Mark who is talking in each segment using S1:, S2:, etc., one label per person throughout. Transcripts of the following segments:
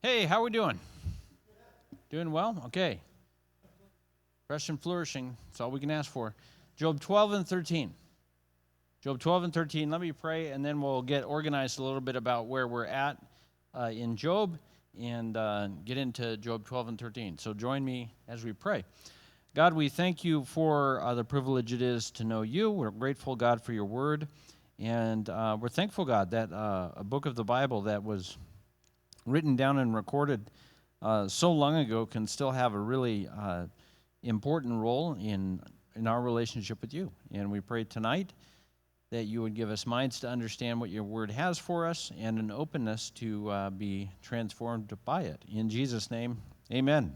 S1: Hey, how are we doing? Doing well? Okay. Fresh and flourishing. That's all we can ask for. Job 12 and 13. Job 12 and 13. Let me pray, and then we'll get organized a little bit about where we're at in Job and get into Job 12 and 13. So join me as we pray. God, we thank you for the privilege it is to know you. We're grateful, God, for your word. And we're thankful, God, that a book of the Bible that was written down and recorded so long ago can still have a really important role in our relationship with you. And we pray tonight that you would give us minds to understand what your word has for us and an openness to be transformed by it. In Jesus' name, amen.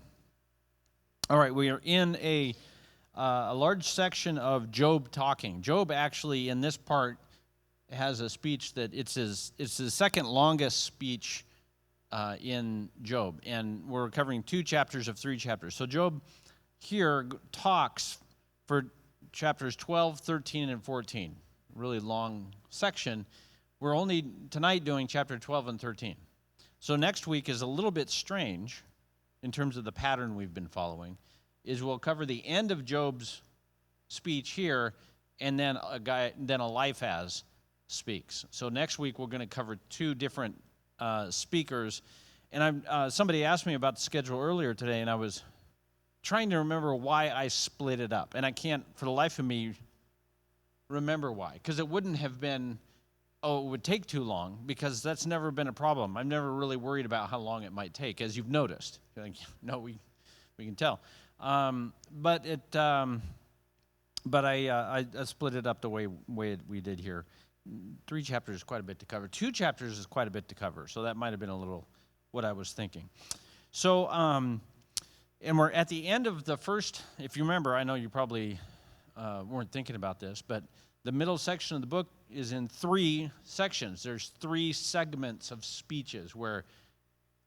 S1: All right, we are in a large section of Job talking. Job actually, in this part, has a speech that it's his second longest speech in Job, and we're covering 2 chapters of 3 chapters. So Job here talks for chapters 12, 13, and 14. Really long section. We're only tonight doing chapter 12 and 13. So next week is a little bit strange in terms of the pattern we've been following, is we'll cover the end of Job's speech here, and then Eliphaz speaks. So next week we're going to cover 2 different speakers, and somebody asked me about the schedule earlier today, and I was trying to remember why I split it up, and I can't for the life of me remember why, because it wouldn't have been, it would take too long, because that's never been a problem. I'm never really worried about how long it might take, as you've noticed. No, we can tell, but I split it up the way we did here. 3 chapters is quite a bit to cover. 2 chapters is quite a bit to cover, so that might have been a little what I was thinking. So, and we're at the end of the first, if you remember, I know you probably weren't thinking about this, but the middle section of the book is in 3 sections. There's 3 segments of speeches where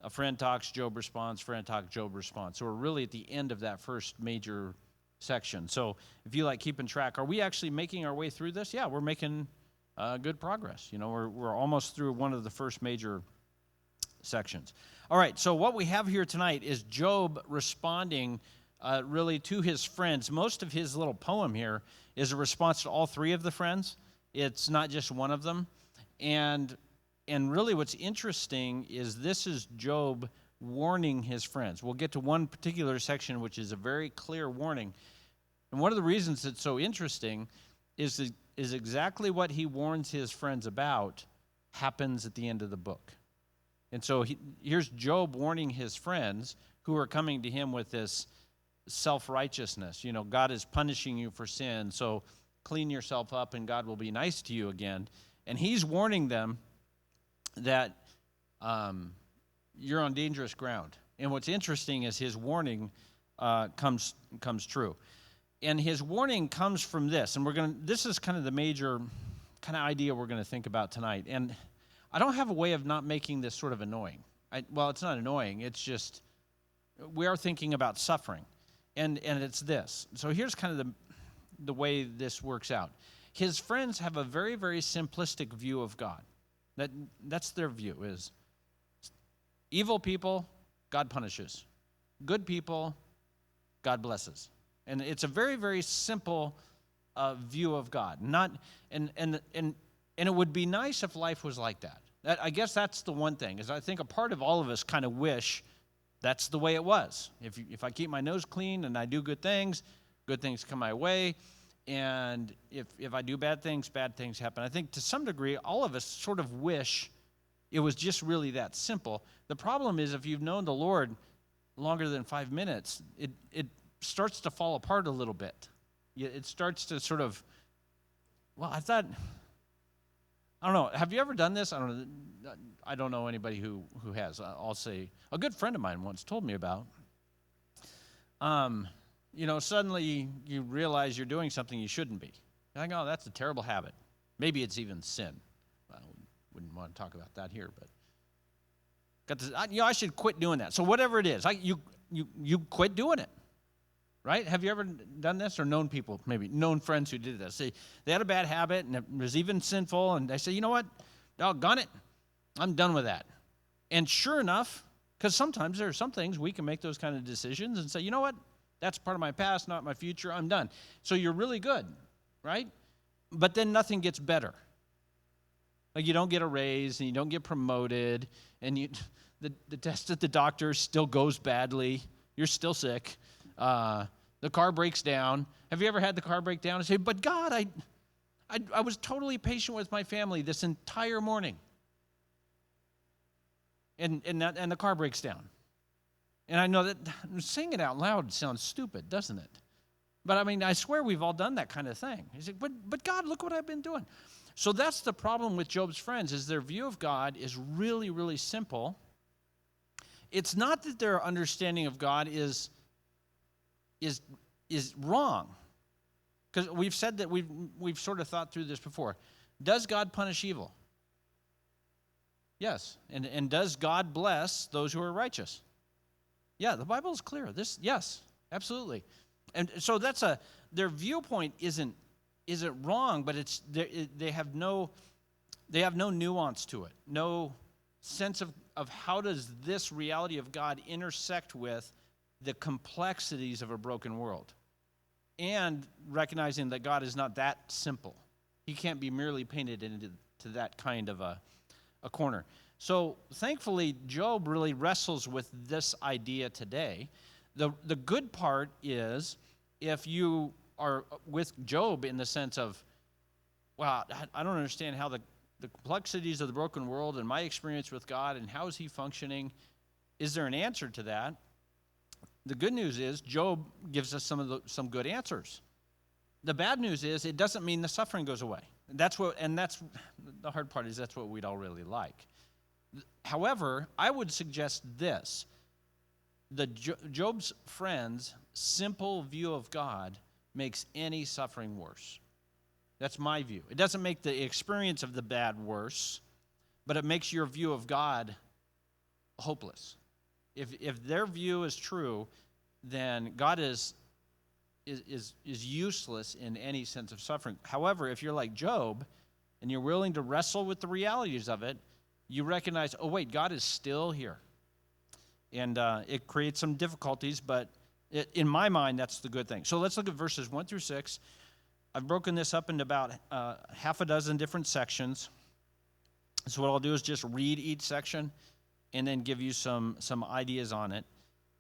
S1: a friend talks, Job responds, friend talks, Job responds. So we're really at the end of that first major section. So if you like keeping track, are we actually making our way through this? Yeah, we're making good progress. You know, we're almost through one of the first major sections. All right, so what we have here tonight is Job responding really to his friends. Most of his little poem here is a response to all 3 of the friends. It's not just one of them. And really what's interesting is this is Job warning his friends. We'll get to one particular section which is a very clear warning. And one of the reasons it's so interesting is exactly what he warns his friends about happens at the end of the book. And so here's Job warning his friends who are coming to him with this self-righteousness. You know, God is punishing you for sin, so clean yourself up and God will be nice to you again. And he's warning them that you're on dangerous ground. And what's interesting is his warning comes true. And his warning comes from this, and this is kind of the major kind of idea we're going to think about tonight. And I don't have a way of not making this sort of annoying. Well, it's not annoying. It's just we are thinking about suffering, and it's this. So here's kind of the way this works out. His friends have a very, very simplistic view of God. That's their view, is evil people, God punishes. Good people, God blesses. And it's a very, very simple view of God. And it would be nice if life was like that. I guess that's the one thing, is I think a part of all of us kind of wish that's the way it was. If I keep my nose clean and I do good things come my way. And if I do bad things happen. I think to some degree, all of us sort of wish it was just really that simple. The problem is if you've known the Lord longer than 5 minutes, it starts to fall apart a little bit. It starts to sort of, I don't know. Have you ever done this? I don't know anybody who has. I'll say a good friend of mine once told me about. Suddenly you realize you're doing something you shouldn't be. You're like, that's a terrible habit. Maybe it's even sin. Well, wouldn't want to talk about that here, but I should quit doing that. So whatever it is, you quit doing it. Right? Have you ever done this or known people, maybe known friends who did this? They had a bad habit and it was even sinful, and they say, you know what? Doggone it, I'm done with that. And sure enough, Because sometimes there are some things we can make those kind of decisions and say, you know what? That's part of my past, not my future. I'm done. So you're really good, right? But then nothing gets better. Like you don't get a raise and you don't get promoted and the test at the doctor still goes badly. You're still sick. The car breaks down. Have you ever had the car break down and say, but God, I was totally patient with my family this entire morning. And the car breaks down. And I know that saying it out loud sounds stupid, doesn't it? But I mean, I swear we've all done that kind of thing. He's like, but God, look what I've been doing. So that's the problem with Job's friends, is their view of God is really, really simple. It's not that their understanding of God is wrong. Because we've said that we've sort of thought through this before. Does God punish evil? Yes. And does God bless those who are righteous? Yeah, the Bible is clear. Yes, absolutely. And so their viewpoint isn't wrong, but they have no nuance to it, no sense of how does this reality of God intersect with the complexities of a broken world, and recognizing that God is not that simple. He can't be merely painted into that kind of a corner. So thankfully, Job really wrestles with this idea today. The good part is, if you are with Job in the sense of, well, I don't understand how the complexities of the broken world and my experience with God and how is he functioning, is there an answer to that? The good news is Job gives us some good answers. The bad news is it doesn't mean the suffering goes away. That's the hard part, is that's what we'd all really like. However, I would suggest this. Job's friends' simple view of God makes any suffering worse. That's my view. It doesn't make the experience of the bad worse, but it makes your view of God hopeless. If their view is true, then God is useless in any sense of suffering. However, if you're like Job and you're willing to wrestle with the realities of it, you recognize, oh wait, God is still here. And it creates some difficulties, but in my mind, that's the good thing. So let's look at verses 1 through 6. I've broken this up into about half a dozen different sections. So what I'll do is just read each section and then give you some ideas on it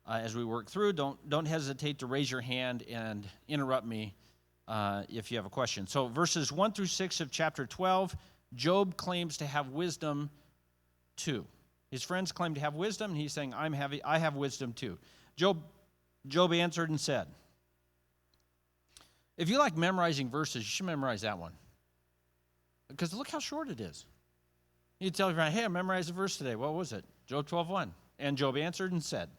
S1: as we work through. Don't hesitate to raise your hand and interrupt me if you have a question. So verses 1 through 6 of chapter 12, Job claims to have wisdom too. His friends claim to have wisdom, and he's saying, I have wisdom too. Job answered and said, if you like memorizing verses, you should memorize that one. Because look how short it is. You tell your friend, hey, I memorized a verse today. What was it? Job 12:1. And Job answered and said.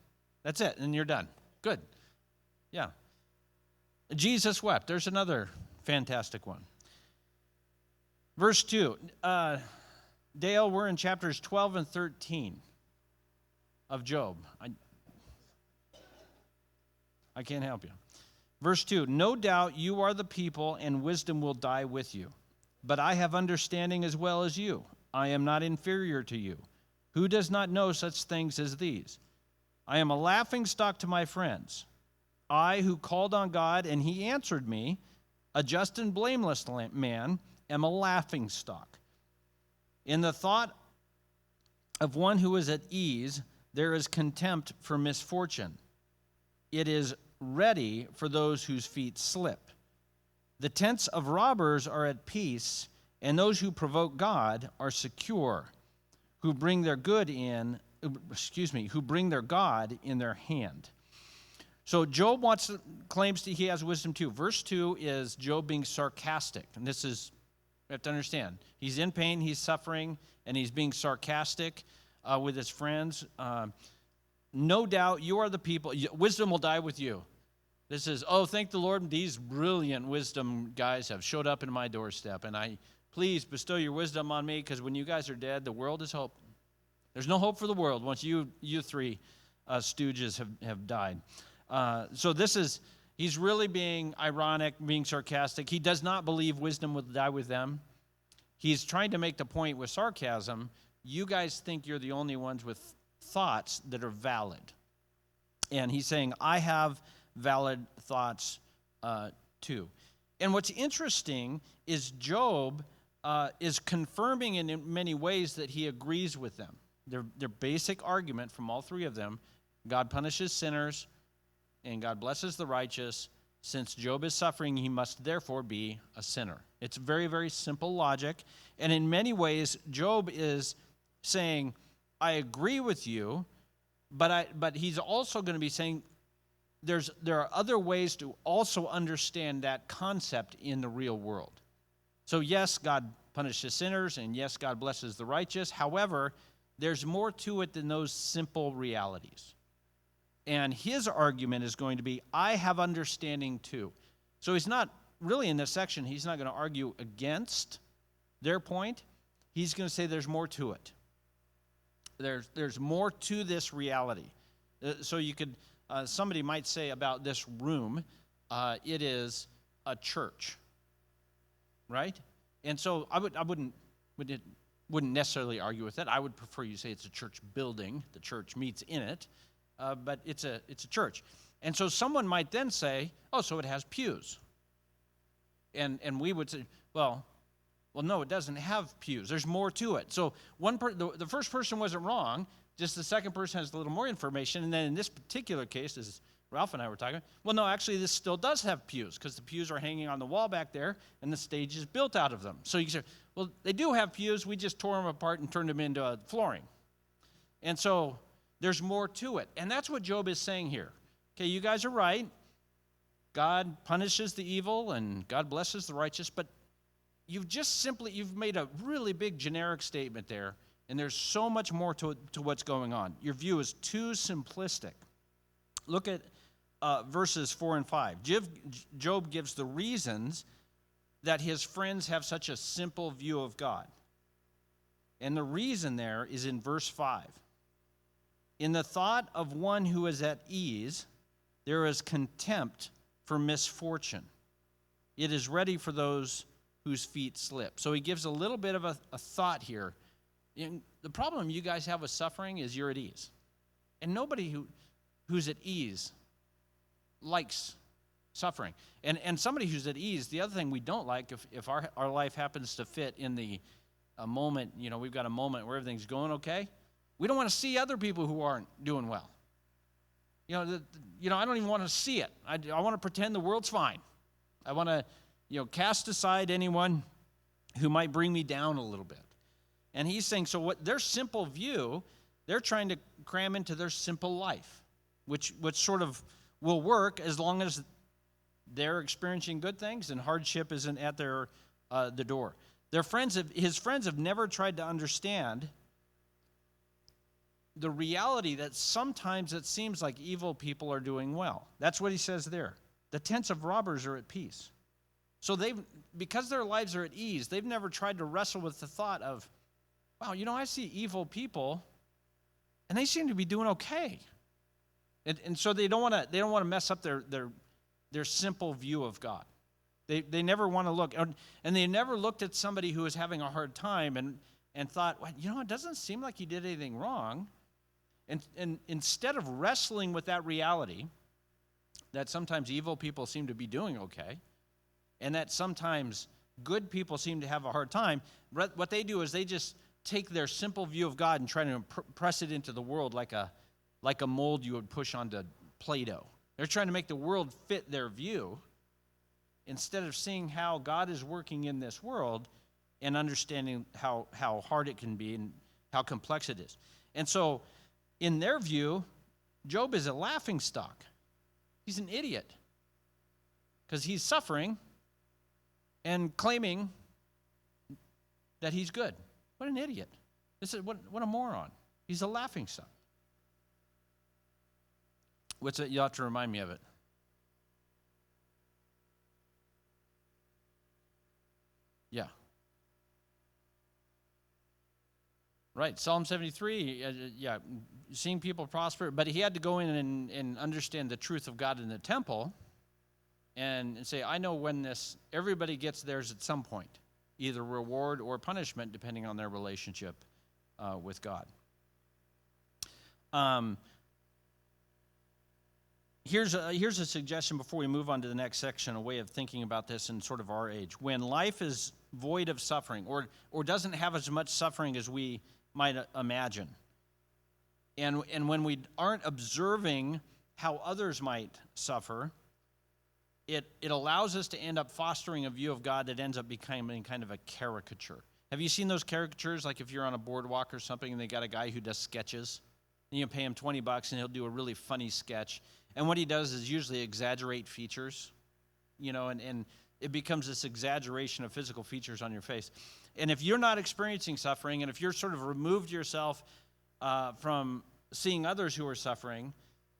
S1: That's it, and you're done. Good. Yeah. Jesus wept. There's another fantastic one. Verse 2. Dale, we're in chapters 12 and 13 of Job. I can't help you. Verse 2, no doubt you are the people, and wisdom will die with you. But I have understanding as well as you. I am not inferior to you. Who does not know such things as these? I am a laughingstock to my friends. I, who called on God, and he answered me, a just and blameless man, am a laughingstock. In the thought of one who is at ease, there is contempt for misfortune. It is ready for those whose feet slip. The tents of robbers are at peace, and those who provoke God are secure, who bring their God in their hand. So Job claims that he has wisdom too. Verse 2 is Job being sarcastic, and this is, you have to understand, he's in pain, he's suffering, and he's being sarcastic with his friends. No doubt you are the people, wisdom will die with you. This is, oh, thank the Lord, these brilliant wisdom guys have showed up in my doorstep, and please bestow your wisdom on me, because when you guys are dead, the world is hope. There's no hope for the world once you three stooges have died. So he's really being ironic, being sarcastic. He does not believe wisdom will die with them. He's trying to make the point with sarcasm, you guys think you're the only ones with thoughts that are valid. And he's saying, I have valid thoughts too. And what's interesting is Job is confirming in many ways that he agrees with them. Their basic argument from all three of them, God punishes sinners and God blesses the righteous. Since Job is suffering, he must therefore be a sinner. It's very, very simple logic. And in many ways, Job is saying, I agree with you, but he's also going to be saying there are other ways to also understand that concept in the real world. So yes, God punishes sinners, and yes, God blesses the righteous. However, there's more to it than those simple realities. And his argument is going to be, I have understanding too. So he's not really in this section, he's not going to argue against their point. He's going to say there's more to it. There's more to this reality. So you could, somebody might say about this room, it is a church, right? And so I wouldn't necessarily argue with that. I would prefer you say it's a church building. The church meets in it. But it's a church. And so someone might then say, oh, so it has pews. And we would say, well, no, it doesn't have pews. There's more to it. So the first person wasn't wrong, just the second person has a little more information. And then in this particular case, as Ralph and I were talking, well, no, actually this still does have pews because the pews are hanging on the wall back there and the stage is built out of them. So you can say, well, they do have pews. We just tore them apart and turned them into flooring. And so there's more to it. And that's what Job is saying here. Okay, you guys are right. God punishes the evil and God blesses the righteous, but you've made a really big generic statement there, and there's so much more to what's going on. Your view is too simplistic. Look at verses 4 and 5. Job gives the reasons that his friends have such a simple view of God. And the reason there is in verse 5. In the thought of one who is at ease, there is contempt for misfortune. It is ready for those whose feet slip. So he gives a little bit of a thought here. The problem you guys have with suffering is you're at ease. And nobody who's at ease likes suffering. And somebody who's at ease, the other thing we don't like, if our life happens to fit in the moment, we've got a moment where everything's going okay, we don't want to see other people who aren't doing well. I don't even want to see it. I want to pretend the world's fine. I want to, cast aside anyone who might bring me down a little bit. And he's saying, so what their simple view, they're trying to cram into their simple life, which sort of will work as long as they're experiencing good things and hardship isn't at the door. His friends have never tried to understand the reality that sometimes it seems like evil people are doing well. That's what he says there. The tents of robbers are at peace. So because their lives are at ease, they've never tried to wrestle with the thought of, wow, I see evil people and they seem to be doing okay. And so they don't want to mess up their simple view of God. They never want to look, and they never looked at somebody who was having a hard time and thought, well, it doesn't seem like he did anything wrong. And instead of wrestling with that reality, that sometimes evil people seem to be doing okay, and that sometimes good people seem to have a hard time, what they do is they just take their simple view of God and try to press it into the world like a mold you would push onto Play-Doh. They're trying to make the world fit their view instead of seeing how God is working in this world and understanding how hard it can be and how complex it is. And so, in their view, Job is a laughingstock. He's an idiot because he's suffering and claiming that he's good. What an idiot. This is what a moron. He's a laughingstock. What's it? You'll have to remind me of it. Yeah. Right, Psalm 73, seeing people prosper, but he had to go in and understand the truth of God in the temple and say, I know when everybody gets theirs at some point, either reward or punishment, depending on their relationship with God. Um, here's a suggestion before we move on to the next section, a way of thinking about this in sort of our age. When life is void of suffering or doesn't have as much suffering as we might imagine, and when we aren't observing how others might suffer, it allows us to end up fostering a view of God that ends up becoming kind of a caricature. Have you seen those caricatures, like if you're on a boardwalk or something and they got a guy who does sketches, and you pay him $20 and he'll do a really funny sketch, and what he does is usually exaggerate features, and it becomes this exaggeration of physical features on your face. And if you're not experiencing suffering, and if you're sort of removed yourself from seeing others who are suffering,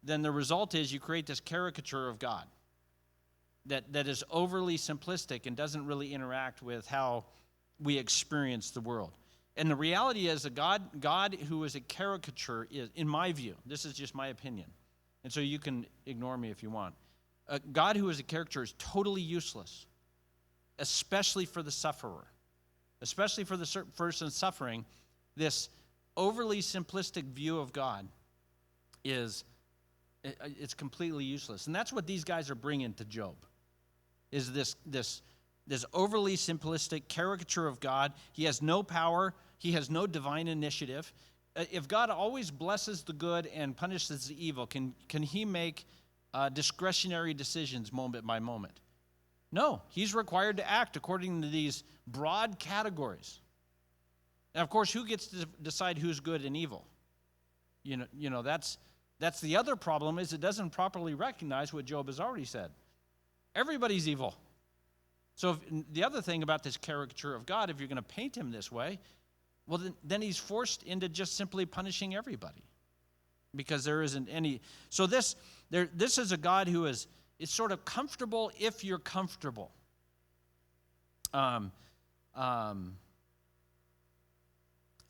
S1: then the result is you create this caricature of God that is overly simplistic and doesn't really interact with how we experience the world. And the reality is that God who is a caricature is, in my view, this is just my opinion, and so you can ignore me if you want, God who is a caricature is totally useless, especially for the sufferer, especially for the person suffering. This overly simplistic view of God it's completely useless. And that's what these guys are bringing to Job, is this overly simplistic caricature of God. He has no power. He has no divine initiative. If God always blesses the good and punishes the evil, can he make discretionary decisions moment by moment? No, he's required to act according to these broad categories. And of course, who gets to decide who's good and evil? That's the other problem, is it doesn't properly recognize what Job has already said. Everybody's evil. So the other thing about this caricature of God, if you're going to paint him this way, well, then he's forced into just simply punishing everybody, because there isn't any. So this is a God who is sort of comfortable if you're comfortable.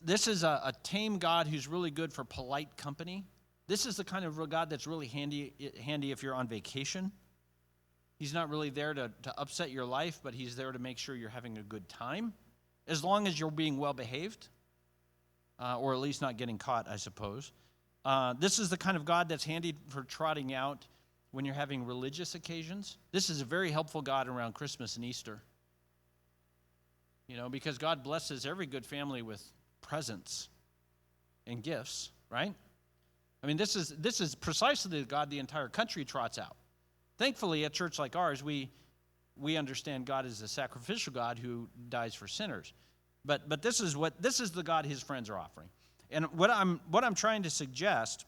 S1: This is a tame God who's really good for polite company. This is the kind of God that's really handy if you're on vacation. He's not really there to upset your life, but he's there to make sure you're having a good time, as long as you're being well behaved, or at least not getting caught, I suppose. This is the kind of God that's handy for trotting out when you're having religious occasions. This is a very helpful God around Christmas and Easter, because God blesses every good family with presents and gifts, right? I mean, this is precisely the God the entire country trots out. Thankfully, at a church like ours, we understand God is a sacrificial God who dies for sinners. But this is the God his friends are offering. And what I'm trying to suggest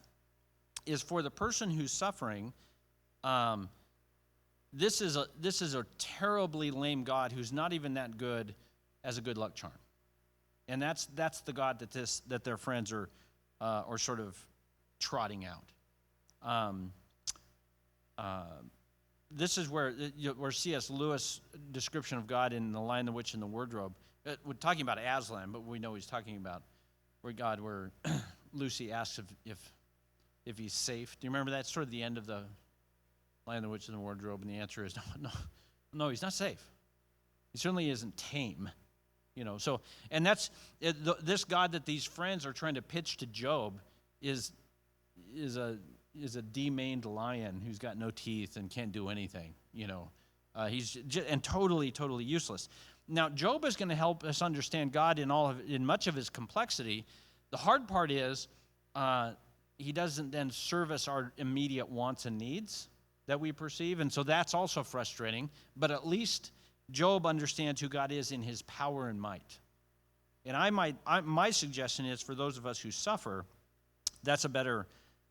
S1: is, for the person who's suffering, this is a terribly lame God who's not even that good as a good luck charm. And that's the God that their friends are sort of trotting out. This is where C.S. Lewis' description of God in The Lion, the Witch, and the Wardrobe, we're talking about Aslan, but we know he's talking about where Lucy asks if he's safe. Do you remember that? It's sort of the end of the Lion, the Witch, and the Wardrobe, and the answer is no, he's not safe. He certainly isn't tame. So, and that's this God that these friends are trying to pitch to Job is a demaned lion who's got no teeth and can't do anything. He's and totally useless. Now, Job is going to help us understand God in much of his complexity. The hard part is he doesn't then service our immediate wants and needs that we perceive, and so that's also frustrating. But at least Job understands who God is in his power and might. And my suggestion is, for those of us who suffer, that's a better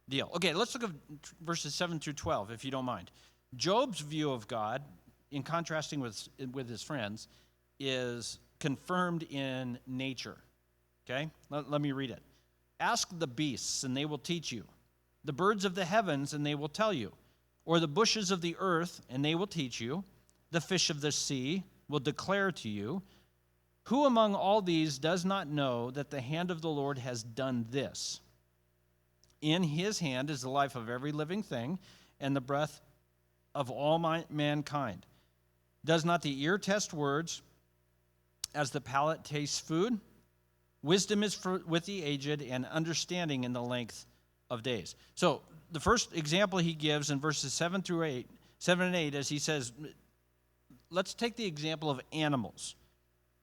S1: deal. Okay, let's look at verses 7 through 12, if you don't mind. Job's view of God, in contrasting with his friends, is confirmed in nature. Okay, let me read it. Ask the beasts, and they will teach you. The birds of the heavens, and they will tell you. Or the bushes of the earth, and they will teach you. The fish of the sea will declare to you. Who among all these does not know that the hand of the Lord has done this? In his hand is the life of every living thing, and the breath of all mankind. Does not the ear test words as the palate tastes food? Wisdom is with the aged, and understanding in the length of days. So the first example he gives in verses 7 and 8, is he says, let's take the example of animals.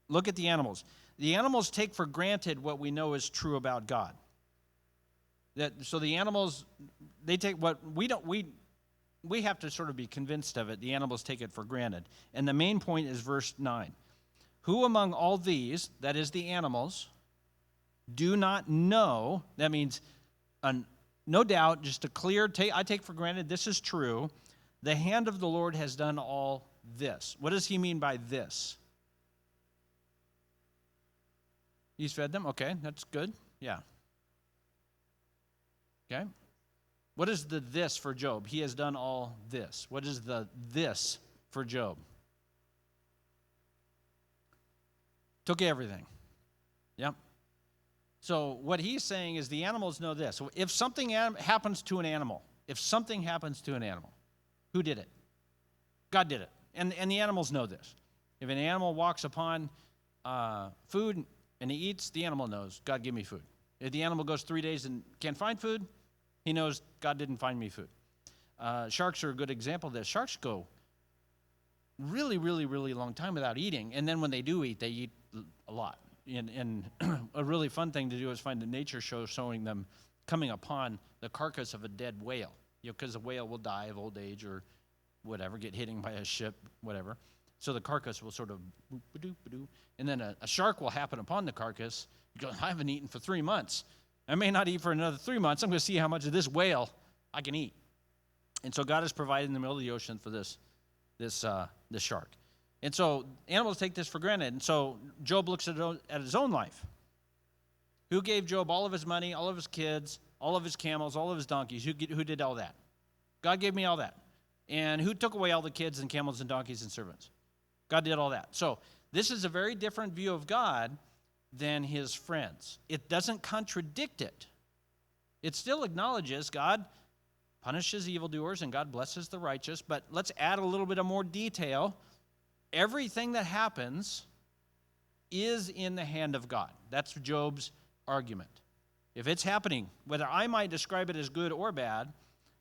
S1: Look at the animals. The animals take for granted what we know is true about God. So the animals, they take what we don't, we have to sort of be convinced of it. The animals take it for granted. And the main point is verse 9. Who among all these, that is the animals, do not know, that means no doubt, just a clear, I take for granted this is true, the hand of the Lord has done all this. What does he mean by this? He's fed them? Okay, that's good. Yeah. Okay. What is the this for Job? He has done all this. What is the this for Job? Took everything. Yep. So what he's saying is the animals know this. So if something happens to an animal, who did it? God did it. And the animals know this. If an animal walks upon food and he eats, the animal knows, God give me food. If the animal goes 3 days and can't find food, he knows God didn't find me food. Sharks are a good example of this. Sharks go really, really, really long time without eating, and then when they do eat, they eat a lot. And a really fun thing to do is find a nature show showing them coming upon the carcass of a dead whale, because the whale will die of old age or whatever, get hit by a ship, whatever. So the carcass will sort of boop-a-doop-a-doo, and then a shark will happen upon the carcass. You go, I haven't eaten for 3 months. I may not eat for another 3 months. I'm going to see how much of this whale I can eat. And so God has provided in the middle of the ocean for this shark. And so animals take this for granted. And so Job looks at his own life. Who gave Job all of his money, all of his kids, all of his camels, all of his donkeys? Who did all that? God gave me all that. And who took away all the kids and camels and donkeys and servants? God did all that. So this is a very different view of God than his friends. It doesn't contradict it. It still acknowledges God punishes evildoers and God blesses the righteous, but let's add a little bit of more detail. Everything that happens is in the hand of God. That's Job's argument. If it's happening, whether I might describe it as good or bad,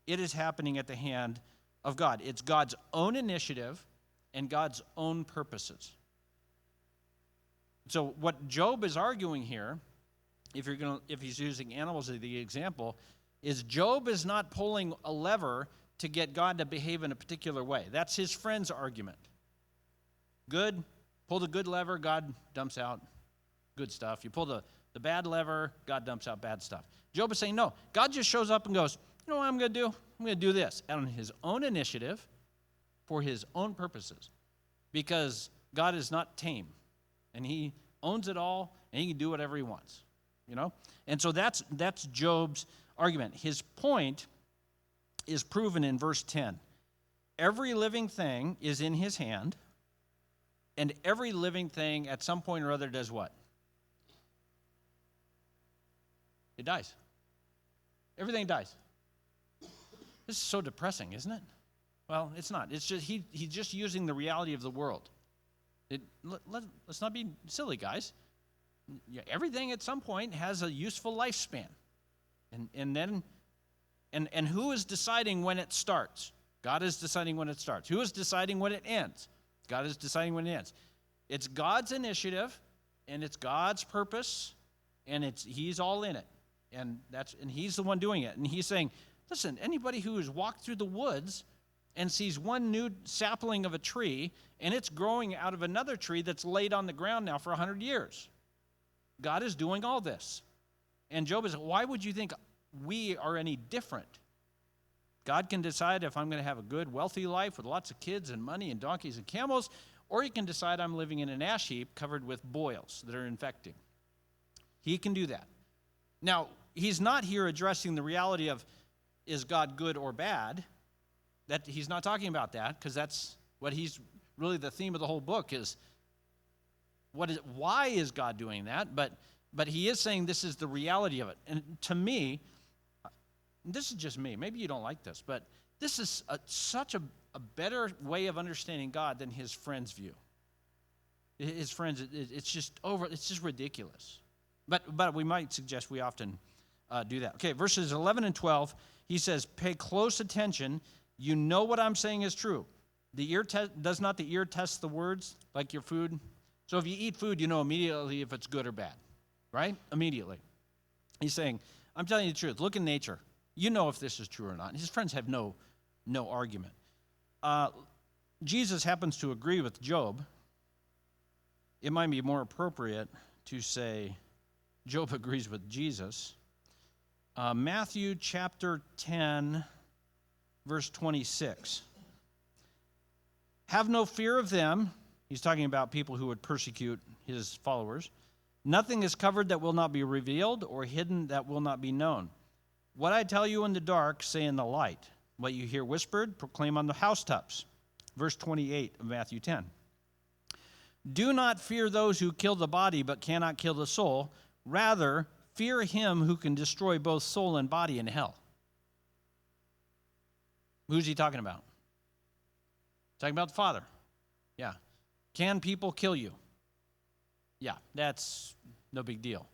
S1: it is happening at the hand of God. It's God's own initiative and God's own purposes. So what Job is arguing here, if he's using animals as the example, is Job is not pulling a lever to get God to behave in a particular way. That's his friend's argument. Good, pull the good lever, God dumps out good stuff. You pull the bad lever, God dumps out bad stuff. Job is saying, no, God just shows up and goes, you know what I'm going to do? I'm going to do this on his own initiative for his own purposes, because God is not tame, and he owns it all, and he can do whatever he wants, you know? And so that's Job's argument. His point is proven in verse 10. Every living thing is in his hand, and every living thing at some point or other does what? It dies. Everything dies. This is so depressing, isn't it? Well, it's not. It's just he's just using the reality of the world. Let's not be silly, guys. Everything at some point has a useful lifespan. And who is deciding when it starts? God is deciding when it starts. Who is deciding when it ends? God is deciding when it ends. It's God's initiative, and it's God's purpose, and he's all in it. And he's the one doing it. And he's saying, listen, anybody who has walked through the woods and sees one new sapling of a tree, and it's growing out of another tree that's laid on the ground now for 100 years. God is doing all this. And Job is, why would you think we are any different? God can decide if I'm going to have a good, wealthy life with lots of kids and money and donkeys and camels, or he can decide I'm living in an ash heap covered with boils that are infecting. He can do that. Now, he's not here addressing the reality of, is God good or bad? That he's not talking about that, because that's what he's really the theme of the whole book is why is God doing that? But he is saying this is the reality of it. And to me, this is just me. Maybe you don't like this, but this is such a better way of understanding God than his friends' view. His friends, it's just ridiculous. But we might suggest we often do that. Okay, verses 11 and 12, he says, pay close attention. You know what I'm saying is true. Does not the ear test the words like your food? So if you eat food, you know immediately if it's good or bad, right? Immediately. He's saying, I'm telling you the truth. Look in nature. You know if this is true or not. His friends have no argument. Jesus happens to agree with Job. It might be more appropriate to say Job agrees with Jesus. Matthew chapter 10, verse 26. Have no fear of them. He's talking about people who would persecute his followers. Nothing is covered that will not be revealed, or hidden that will not be known. What I tell you in the dark, say in the light. What you hear whispered, proclaim on the housetops. Verse 28 of Matthew 10. Do not fear those who kill the body but cannot kill the soul. Rather, fear him who can destroy both soul and body in hell. Who's he talking about? Talking about the Father. Yeah. Can people kill you? Yeah, that's no big deal.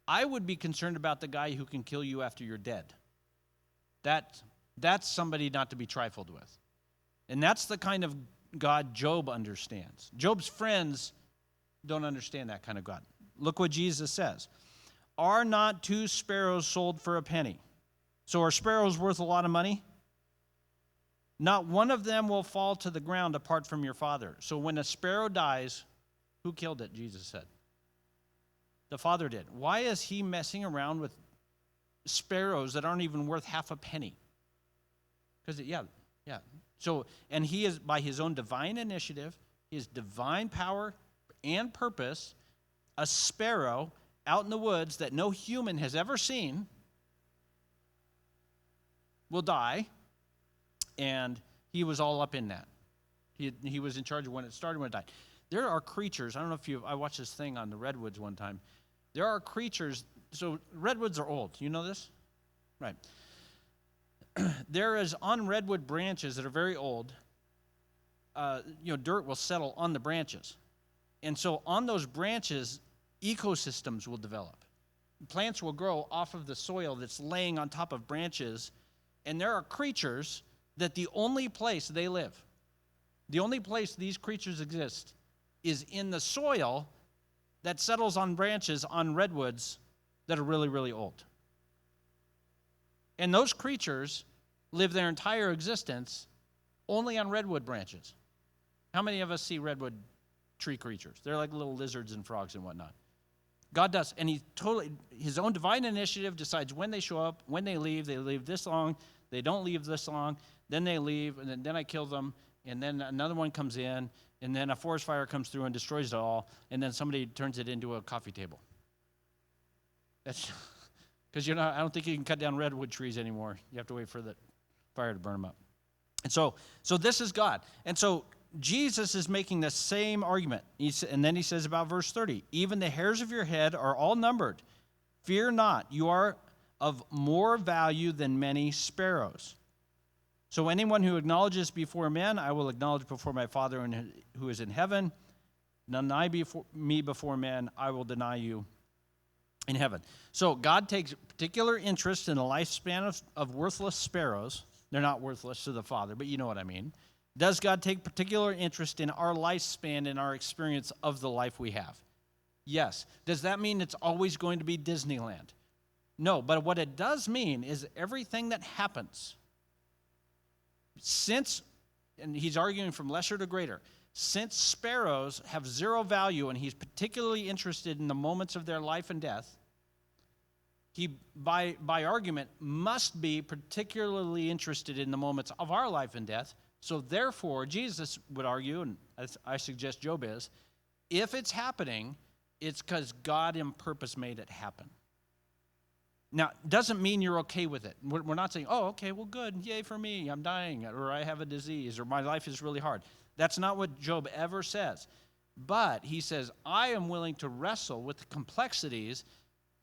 S1: I would be concerned about the guy who can kill you after you're dead. That's somebody not to be trifled with. And that's the kind of God Job understands. Job's friends don't understand that kind of God. Look what Jesus says. Are not 2 sparrows sold for a penny? So are sparrows worth a lot of money? Not one of them will fall to the ground apart from your Father. So when a sparrow dies, who killed it, Jesus said? The Father did. Why is he messing around with sparrows that aren't even worth half a penny? Because, yeah. So, and he is, by his own divine initiative, his divine power and purpose, a sparrow out in the woods that no human has ever seen will die. And he was all up in that. He was in charge of when it started, when it died. There are creatures, I don't know if I watched this thing on the redwoods one time. There are creatures, so redwoods are old. You know this? Right. There is on redwood branches that are very old, dirt will settle on the branches. And so on those branches, ecosystems will develop. Plants will grow off of the soil that's laying on top of branches. And there are creatures that the only place they live, the only place these creatures exist, is in the soil that settles on branches on redwoods that are really, really old. And those creatures live their entire existence only on redwood branches. How many of us see redwood tree creatures? They're like little lizards and frogs and whatnot. God does, and his own divine initiative decides when they show up, when they leave this long, they don't leave this long, then they leave, and then I kill them, and then another one comes in, and then a forest fire comes through and destroys it all, and then somebody turns it into a coffee table. That's because I don't think you can cut down redwood trees anymore. You have to wait for the fire to burn them up. And so this is God. And so Jesus is making the same argument. And then he says about verse 30, even the hairs of your head are all numbered. Fear not, you are of more value than many sparrows. So anyone who acknowledges before men, I will acknowledge before my Father who is in heaven. Deny me before men, I will deny you in heaven. So God takes particular interest in the lifespan of worthless sparrows. They're not worthless to the Father, but you know what I mean. Does God take particular interest in our lifespan and our experience of the life we have? Yes. Does that mean it's always going to be Disneyland? No, but what it does mean is everything that happens and he's arguing from lesser to greater, since sparrows have zero value and he's particularly interested in the moments of their life and death, he, by argument, must be particularly interested in the moments of our life and death. So therefore, Jesus would argue, and I suggest Job is, if it's happening, it's because God in purpose made it happen. Now, doesn't mean you're okay with it. We're not saying, oh, okay, well, good, yay for me, I'm dying, or I have a disease, or my life is really hard. That's not what Job ever says. But he says, I am willing to wrestle with the complexities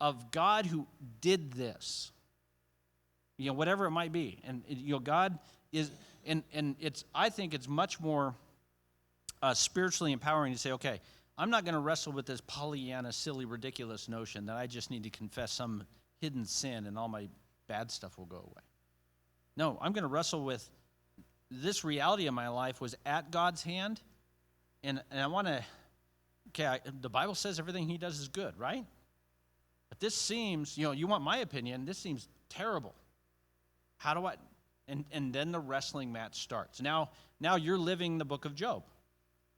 S1: of God who did this. Whatever it might be. And, God is, and I think it's much more spiritually empowering to say, okay, I'm not going to wrestle with this Pollyanna, silly, ridiculous notion that I just need to confess some hidden sin and all my bad stuff will go away. No, I'm going to wrestle with this reality of my life was at God's hand, and I want to, the Bible says everything he does is good, right? But this seems, you want my opinion, this seems terrible. How do I, and then the wrestling match starts. Now you're living the book of Job.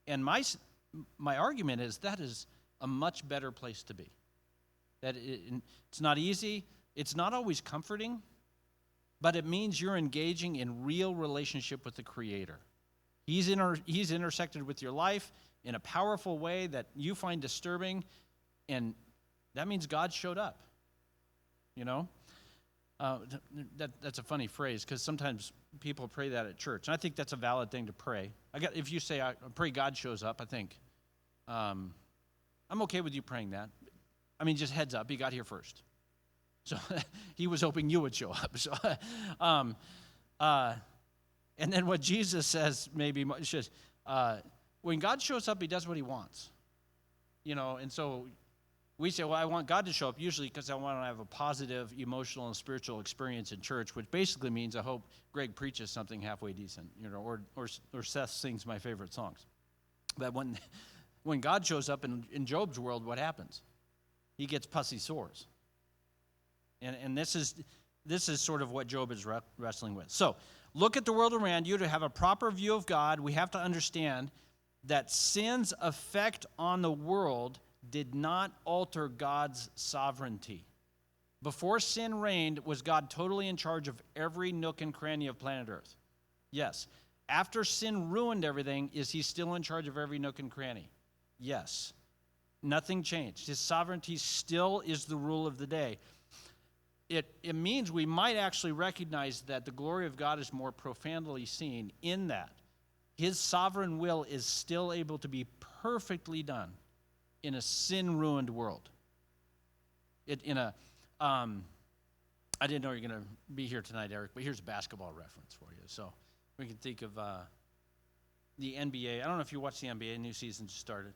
S1: And my argument is that is a much better place to be. That it's not easy, it's not always comforting, but it means you're engaging in real relationship with the Creator. He's intersected with your life in a powerful way that you find disturbing, and that means God showed up. That's a funny phrase because sometimes people pray that at church, and I think that's a valid thing to pray. If you say, I pray God shows up, I think I'm okay with you praying that. I mean, just heads up, he got here first. So he was hoping you would show up. So, and then what Jesus says maybe should, when God shows up, he does what he wants. And so we say, well, I want God to show up usually because I want to have a positive emotional and spiritual experience in church, which basically means I hope Greg preaches something halfway decent, or Seth sings my favorite songs. But when God shows up in Job's world, what happens? He gets pussy sores. And this is sort of what Job is wrestling with. So look at the world around you to have a proper view of God. We have to understand that sin's effect on the world did not alter God's sovereignty. Before sin reigned, was God totally in charge of every nook and cranny of planet Earth? Yes. After sin ruined everything, is he still in charge of every nook and cranny? Yes. Nothing changed. His sovereignty still is the rule of the day. It means we might actually recognize that the glory of God is more profoundly seen in that his sovereign will is still able to be perfectly done in a sin-ruined world. I didn't know you were going to be here tonight, Eric, but here's a basketball reference for you. So we can think of the NBA. I don't know if you watched the NBA. New season just started.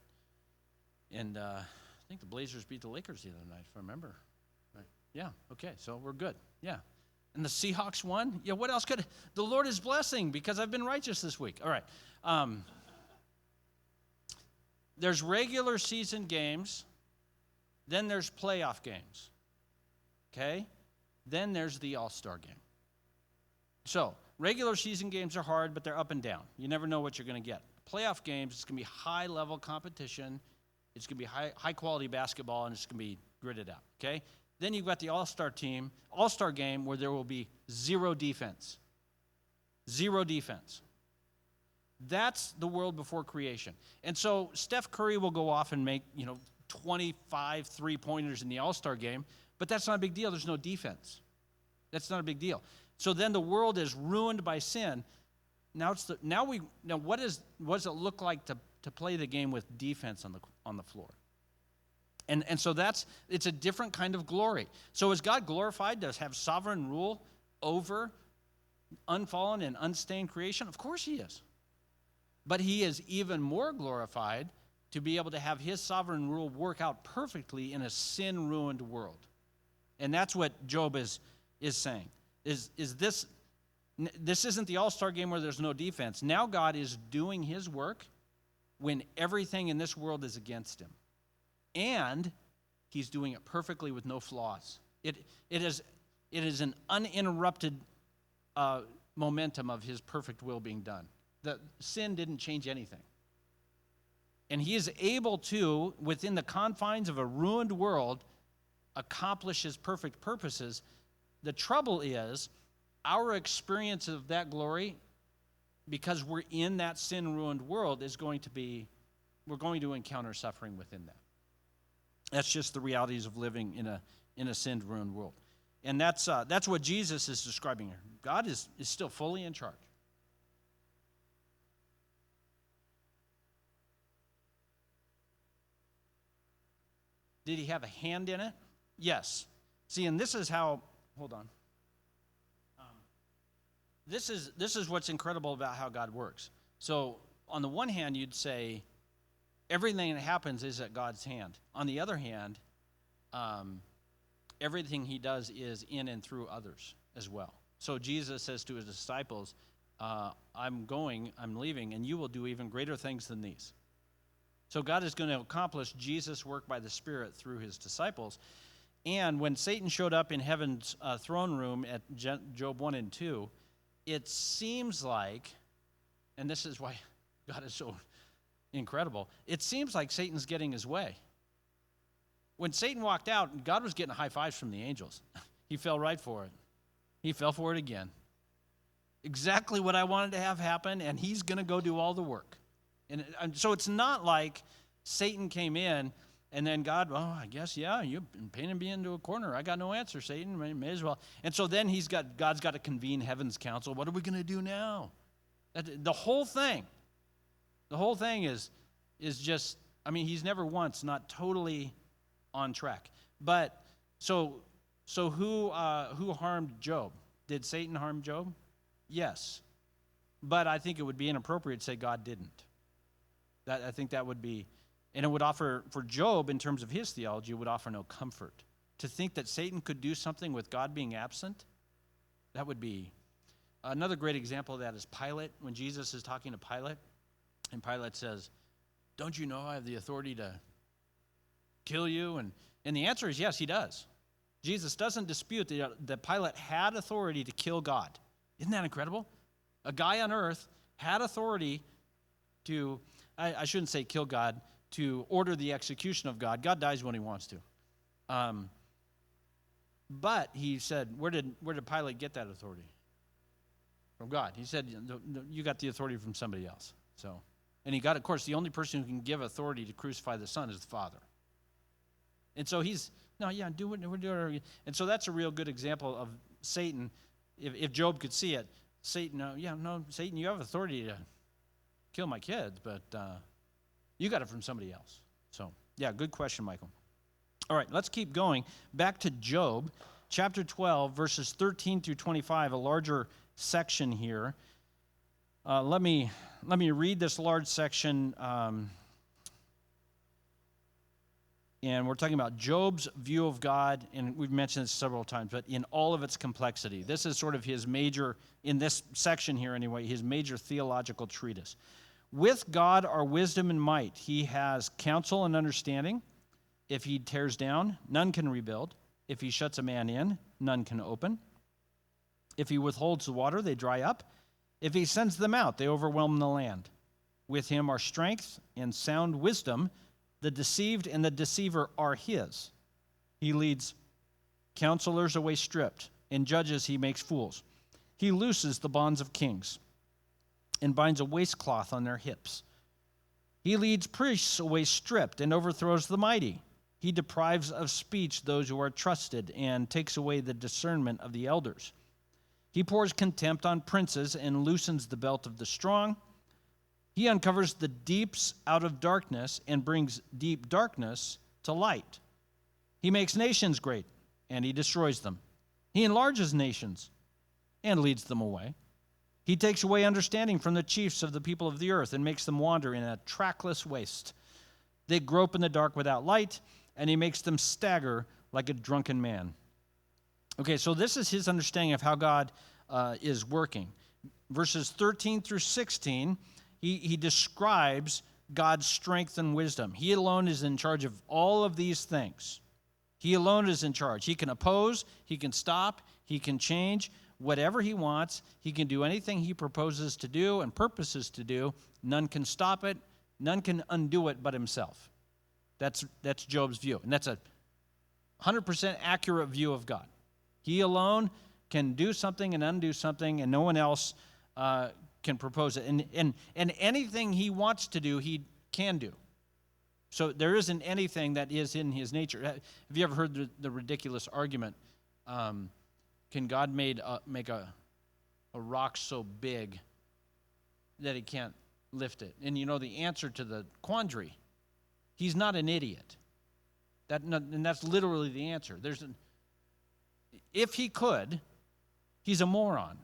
S1: And I think the Blazers beat the Lakers the other night, if I remember. Right. Yeah, okay, so we're good. Yeah. And the Seahawks won? Yeah, what else could... The Lord is blessing because I've been righteous this week. All right. There's regular season games. Then there's playoff games. Okay? Then there's the All-Star game. So, regular season games are hard, but they're up and down. You never know what you're going to get. Playoff games, it's going to be high-level competition. It's going to be high-quality basketball, and it's going to be gritted out. Okay? Then you've got the All-Star game, where there will be zero defense. Zero defense. That's the world before creation. And so Steph Curry will go off and make, 25 three-pointers in the All-Star game, but that's not a big deal. There's no defense. That's not a big deal. So then the world is ruined by sin. Now what does it look like to play the game with defense on the floor? And so it's a different kind of glory. So is God glorified to have sovereign rule over unfallen and unstained creation? Of course he is. But he is even more glorified to be able to have his sovereign rule work out perfectly in a sin-ruined world. And that's what Job is saying. Is this isn't the All-Star game where there's no defense. Now God is doing his work when everything in this world is against him. And he's doing it perfectly with no flaws. It is an uninterrupted momentum of his perfect will being done. The sin didn't change anything. And he is able to, within the confines of a ruined world, accomplish his perfect purposes. The trouble is, our experience of that glory, because we're in that sin-ruined world, we're going to encounter suffering within that. That's just the realities of living in a sin-ruined world. And that's what Jesus is describing here. God is still fully in charge. Did he have a hand in it? Yes. See, and this is how, hold on. This is what's incredible about how God works. So on the one hand, you'd say everything that happens is at God's hand. On the other hand, everything he does is in and through others as well. So Jesus says to his disciples, I'm leaving, and you will do even greater things than these. So God is going to accomplish Jesus' work by the Spirit through his disciples. And when Satan showed up in heaven's throne room at Job 1 and 2, it seems like, and this is why God is so incredible, it seems like Satan's getting his way. When Satan walked out, God was getting high fives from the angels. He fell right for it. He fell for it again. Exactly what I wanted to have happen, and he's going to go do all the work. And so it's not like Satan came in, and then God, well, I guess, yeah, you've been painting me into a corner. I got no answer, Satan. May as well. And so then God's got to convene heaven's council. What are we going to do now? The whole thing is just, I mean, he's never once not totally on track. But so who harmed Job? Did Satan harm Job? Yes. But I think it would be inappropriate to say God didn't. I think that would be, and it would offer, for Job, in terms of his theology, it would offer no comfort. To think that Satan could do something with God being absent, that would be. Another great example of that is Pilate, when Jesus is talking to Pilate, and Pilate says, don't you know I have the authority to kill you? And the answer is yes, he does. Jesus doesn't dispute that Pilate had authority to kill God. Isn't that incredible? A guy on earth had authority to, I shouldn't say kill God, to order the execution of God. God dies when he wants to. But he said, where did Pilate get that authority? From God. He said, you got the authority from somebody else. So, and he got, of course, the only person who can give authority to crucify the Son is the Father. And so do it. And so that's a real good example of Satan. If Job could see it, Satan, Satan, you have authority to kill my kids, but you got it from somebody else. So, yeah, good question, Michael. All right, let's keep going. Back to Job, chapter 12, verses 13 through 25, a larger section here. Let me read this large section, and we're talking about Job's view of God, and we've mentioned this several times, but in all of its complexity. This is sort of his major, in this section here anyway, his major theological treatise. With God are wisdom and might. He has counsel and understanding. If he tears down, none can rebuild. If he shuts a man in, none can open. If he withholds the water, they dry up. If he sends them out, they overwhelm the land. With him are strength and sound wisdom. The deceived and the deceiver are his. He leads counselors away stripped, and judges he makes fools. He looses the bonds of kings and binds a waistcloth on their hips. He leads priests away stripped and overthrows the mighty. He deprives of speech those who are trusted and takes away the discernment of the elders. He pours contempt on princes and loosens the belt of the strong. He uncovers the deeps out of darkness and brings deep darkness to light. He makes nations great, and he destroys them. He enlarges nations and leads them away. He takes away understanding from the chiefs of the people of the earth and makes them wander in a trackless waste. They grope in the dark without light, and he makes them stagger like a drunken man. Okay, so this is his understanding of how God is working. Verses 13 through 16, he describes God's strength and wisdom. He alone is in charge of all of these things. He alone is in charge. He can oppose, he can stop, he can change whatever he wants. He can do anything he proposes to do and purposes to do. None can stop it. None can undo it but himself. That's Job's view. And that's a 100% accurate view of God. He alone can do something and undo something, and no one else can propose it. And anything he wants to do, he can do. So there isn't anything that is in his nature. Have you ever heard the ridiculous argument, can God make a rock so big that he can't lift it? And you know the answer to the quandary, he's not an idiot. And that's literally the answer. If he could, he's a moron.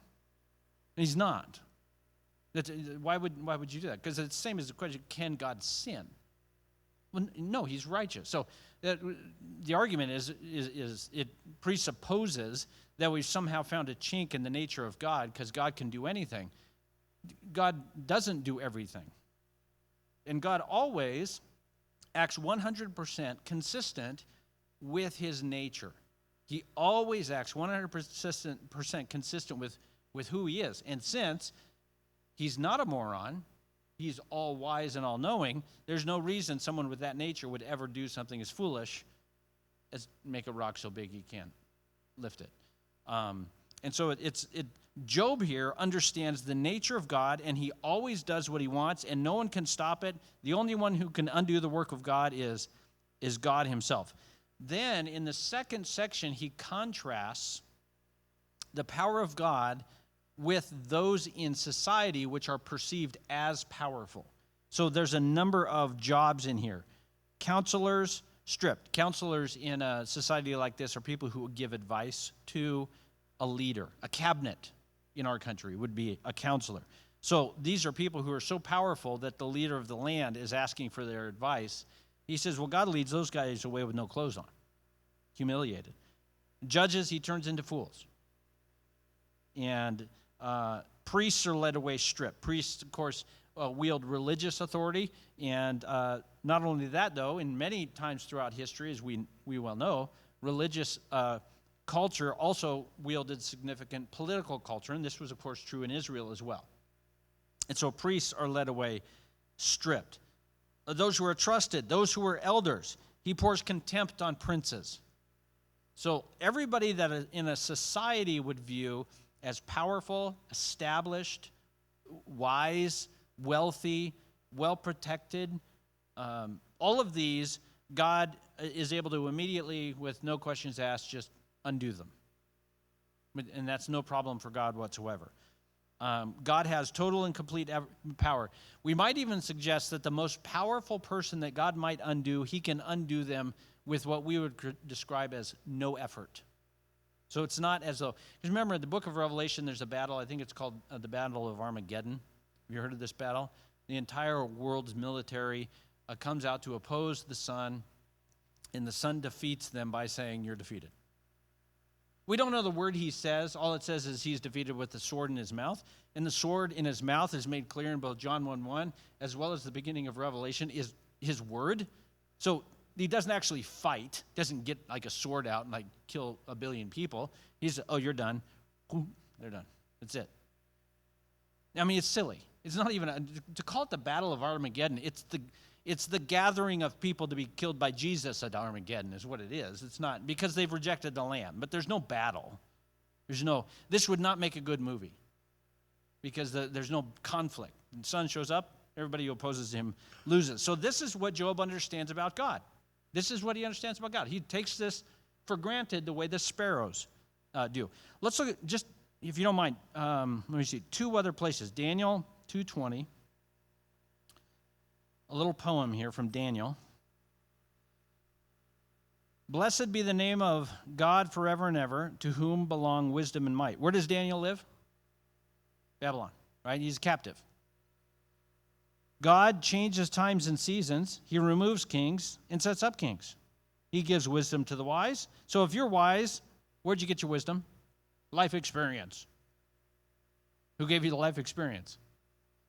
S1: He's not. Why would you do that? Because it's the same as the question, can God sin? Well, no, he's righteous. So the argument is presupposes that we've somehow found a chink in the nature of God because God can do anything. God doesn't do everything. And God always acts 100% consistent with his nature. He always acts 100% consistent with who he is. And since he's not a moron, he's all wise and all knowing, there's no reason someone with that nature would ever do something as foolish as make a rock so big he can't lift it. And so Job here understands the nature of God, and he always does what he wants, and no one can stop it. The only one who can undo the work of God is God himself. Then in the second section, he contrasts the power of God with those in society which are perceived as powerful. So there's a number of jobs in here. Counselors, stripped. Counselors in a society like this are people who give advice to a leader. A cabinet in our country would be a counselor. So these are people who are so powerful that the leader of the land is asking for their advice. He says, well, God leads those guys away with no clothes on, humiliated. Judges, he turns into fools. And priests are led away stripped. Priests, of course, wield religious authority. And not only that, though, in many times throughout history, as we well know, religious culture also wielded significant political culture. And this was, of course, true in Israel as well. And so priests are led away stripped. Those who are trusted, those who are elders, he pours contempt on princes. So everybody that in a society would view as powerful, established, wise, wealthy, well-protected, all of these, God is able to immediately, with no questions asked, just undo them. And that's no problem for God whatsoever. God has total and complete power. We might even suggest that the most powerful person that God might undo, he can undo them with what we would describe as no effort. So it's not as though, because remember, in the book of Revelation, there's a battle, I think it's called the Battle of Armageddon. Have you heard of this battle? The entire world's military comes out to oppose the sun, and the sun defeats them by saying, you're defeated. We don't know the word he says. All it says is he's defeated with the sword in his mouth. And the sword in his mouth is made clear in both John 1:1 as well as the beginning of Revelation is his word. So he doesn't actually fight, doesn't get like a sword out and like kill a billion people. He's, oh, you're done. Boom, they're done. That's it. I mean, it's silly. It's not even, to call it the Battle of Armageddon, it's the gathering of people to be killed by Jesus at Armageddon is what it is. It's not, because they've rejected the Lamb. But there's no battle. This would not make a good movie because there's no conflict. The sun shows up, everybody who opposes him loses. So this is what Job understands about God. This is what he understands about God. He takes this for granted the way the sparrows do. Let's look at, just, if you don't mind, let me see, two other places. Daniel 2:20. A little poem here from Daniel. Blessed be the name of God forever and ever, to whom belong wisdom and might. Where does Daniel live? Babylon, right? He's a captive. God changes times and seasons. He removes kings and sets up kings. He gives wisdom to the wise. So if you're wise, where'd you get your wisdom? Life experience. Who gave you the life experience?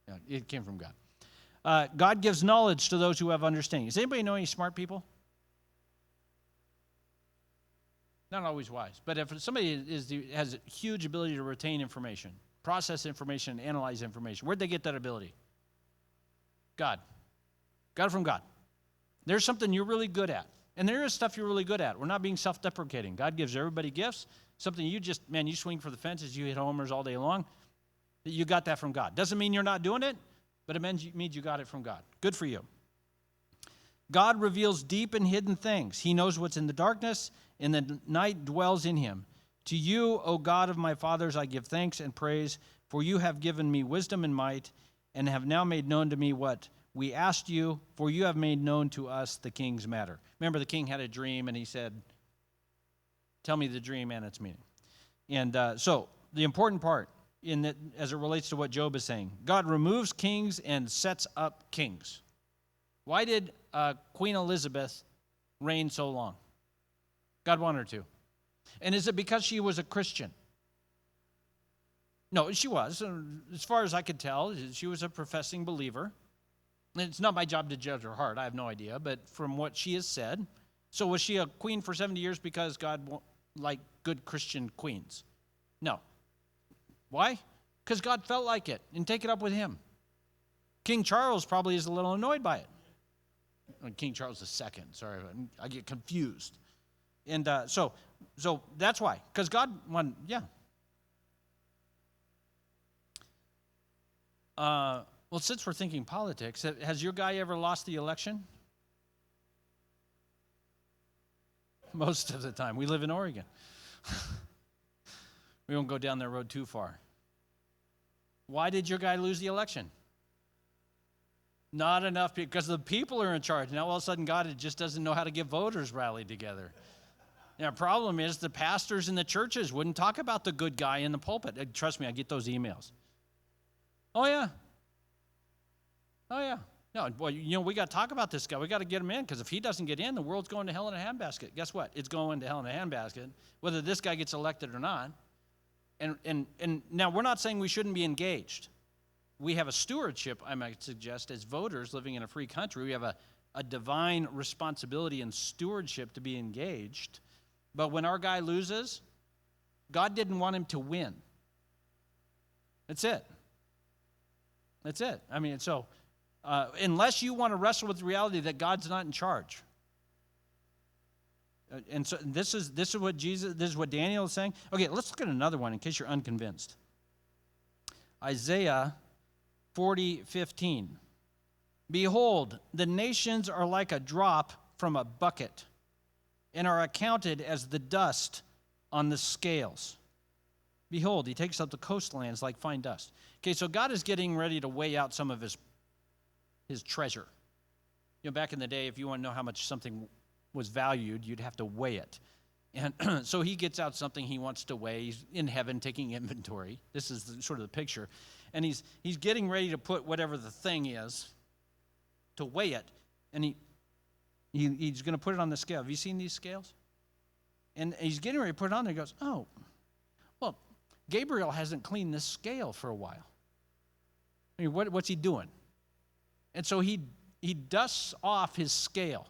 S1: Yeah, it came from God. God gives knowledge to those who have understanding. Does anybody know any smart people? Not always wise. But if somebody has a huge ability to retain information, process information, analyze information, where'd they get that ability? God. Got it from God. There's something you're really good at. And there is stuff you're really good at. We're not being self-deprecating. God gives everybody gifts. Something you just, man, you swing for the fences, you hit homers all day long. You got that from God. Doesn't mean you're not doing it, but it means you got it from God. Good for you. God reveals deep and hidden things. He knows what's in the darkness, and the night dwells in him. To you, O God of my fathers, I give thanks and praise, for you have given me wisdom and might, and have now made known to me what we asked you, for you have made known to us the king's matter. Remember, the king had a dream, and he said, tell me the dream and its meaning. And so the important part, in that, as it relates to what Job is saying, God removes kings and sets up kings. Why did Queen Elizabeth reign so long? God wanted her to. And is it because she was a Christian? No, she was. As far as I could tell, she was a professing believer. And it's not my job to judge her heart. I have no idea. But from what she has said, so was she a queen for 70 years because God liked good Christian queens? No. Why? Because God felt like it and take it up with him. King Charles probably is a little annoyed by it. King Charles II, sorry, I get confused. And so that's why, because God wanted, yeah. Well, since we're thinking politics, has your guy ever lost the election? Most of the time. We live in Oregon. We won't go down that road too far. Why did your guy lose the election? Not enough, because the people are in charge. Now all of a sudden God just doesn't know how to get voters rallied together. Now, the problem is the pastors in the churches wouldn't talk about the good guy in the pulpit. Trust me, I get those emails. Oh, yeah. No, well, we got to talk about this guy. We got to get him in, because if he doesn't get in, the world's going to hell in a handbasket. Guess what? It's going to hell in a handbasket, whether this guy gets elected or not. And now we're not saying we shouldn't be engaged. We have a stewardship, I might suggest, as voters living in a free country. We have a divine responsibility and stewardship to be engaged. But when our guy loses, God didn't want him to win. That's it. I mean, so unless you want to wrestle with the reality that God's not in charge. And so this is what Daniel is saying. Okay, let's look at another one in case you're unconvinced. Isaiah 40:15. Behold, the nations are like a drop from a bucket, and are accounted as the dust on the scales. Behold, he takes up the coastlands like fine dust. Okay, so God is getting ready to weigh out some of his treasure. Back in the day, if you want to know how much something was valued, you'd have to weigh it. And so he gets out something he wants to weigh. He's in heaven taking inventory. This is sort of the picture. And he's getting ready to put whatever the thing is to weigh it. And he's going to put it on the scale. Have you seen these scales? And he's getting ready to put it on there. He goes, oh, well, Gabriel hasn't cleaned this scale for a while. I mean, what's he doing? And so he dusts off his scale.